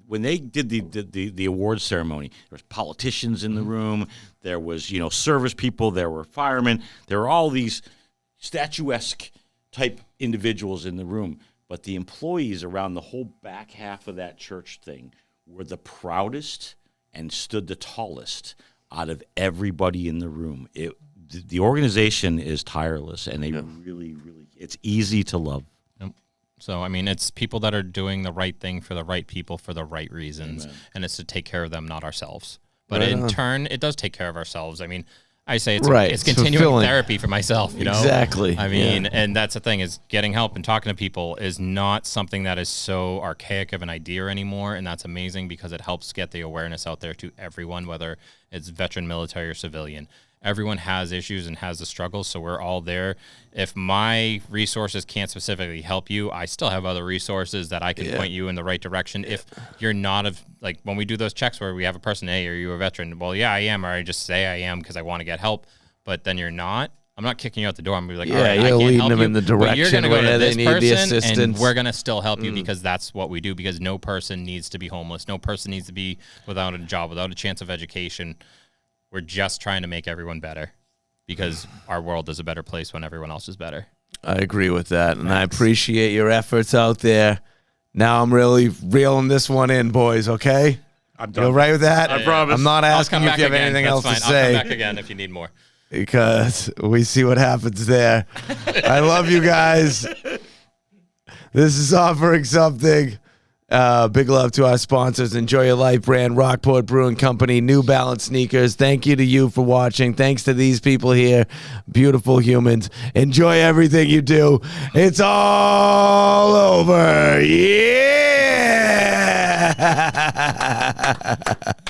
when they did the awards ceremony, there was politicians in the room. There was service people. There were firemen. There were all these statuesque type individuals in the room. But the employees around the whole back half of that church thing were the proudest and stood the tallest out of everybody in the room. The organization is tireless, and they really, it's easy to love. So, I mean, it's people that are doing the right thing for the right people for the right reasons, and it's to take care of them, not ourselves. But Right in on. turn, it does take care of ourselves. I mean, I say it's Right, it's it's continuing fulfilling. therapy for myself, you know? Exactly, I mean, yeah. and that's the thing is getting help and talking to people is not something that is so archaic of an idea anymore. And that's amazing because it helps get the awareness out there to everyone, whether it's veteran, military, or civilian. Everyone has issues and has the struggles, so we're all there. If my resources can't specifically help you, I still have other resources that I can point you in the right direction. If you're not like when we do those checks where we have a person, hey, are you a veteran? Well, yeah, I am, or I just say I am because I want to get help, but then you're not. I'm not kicking you out the door. I'm gonna be like, all right, I you're can't leading help them you, in the but you're direction gonna go to where they this need the person, assistance. and we're gonna still help you because that's what we do. Because no person needs to be homeless. No person needs to be without a job, without a chance of education. We're just trying to make everyone better because our world is a better place when everyone else is better. I agree with that, and I appreciate your efforts out there. Now I'm really reeling this one in, boys, okay? I'm You done. all right with that? I promise. I'm not I'll asking come if back you have again. anything That's else fine. to I'll say. come back again if you need more. Because we see what happens there. I love you guys. This is Offering Something. Big love to our sponsors. Enjoy Your Life brand, Rockport Brewing Company, New Balance sneakers. Thank you to you for watching. Thanks to these people here, beautiful humans. Enjoy everything you do. It's all over. Yeah.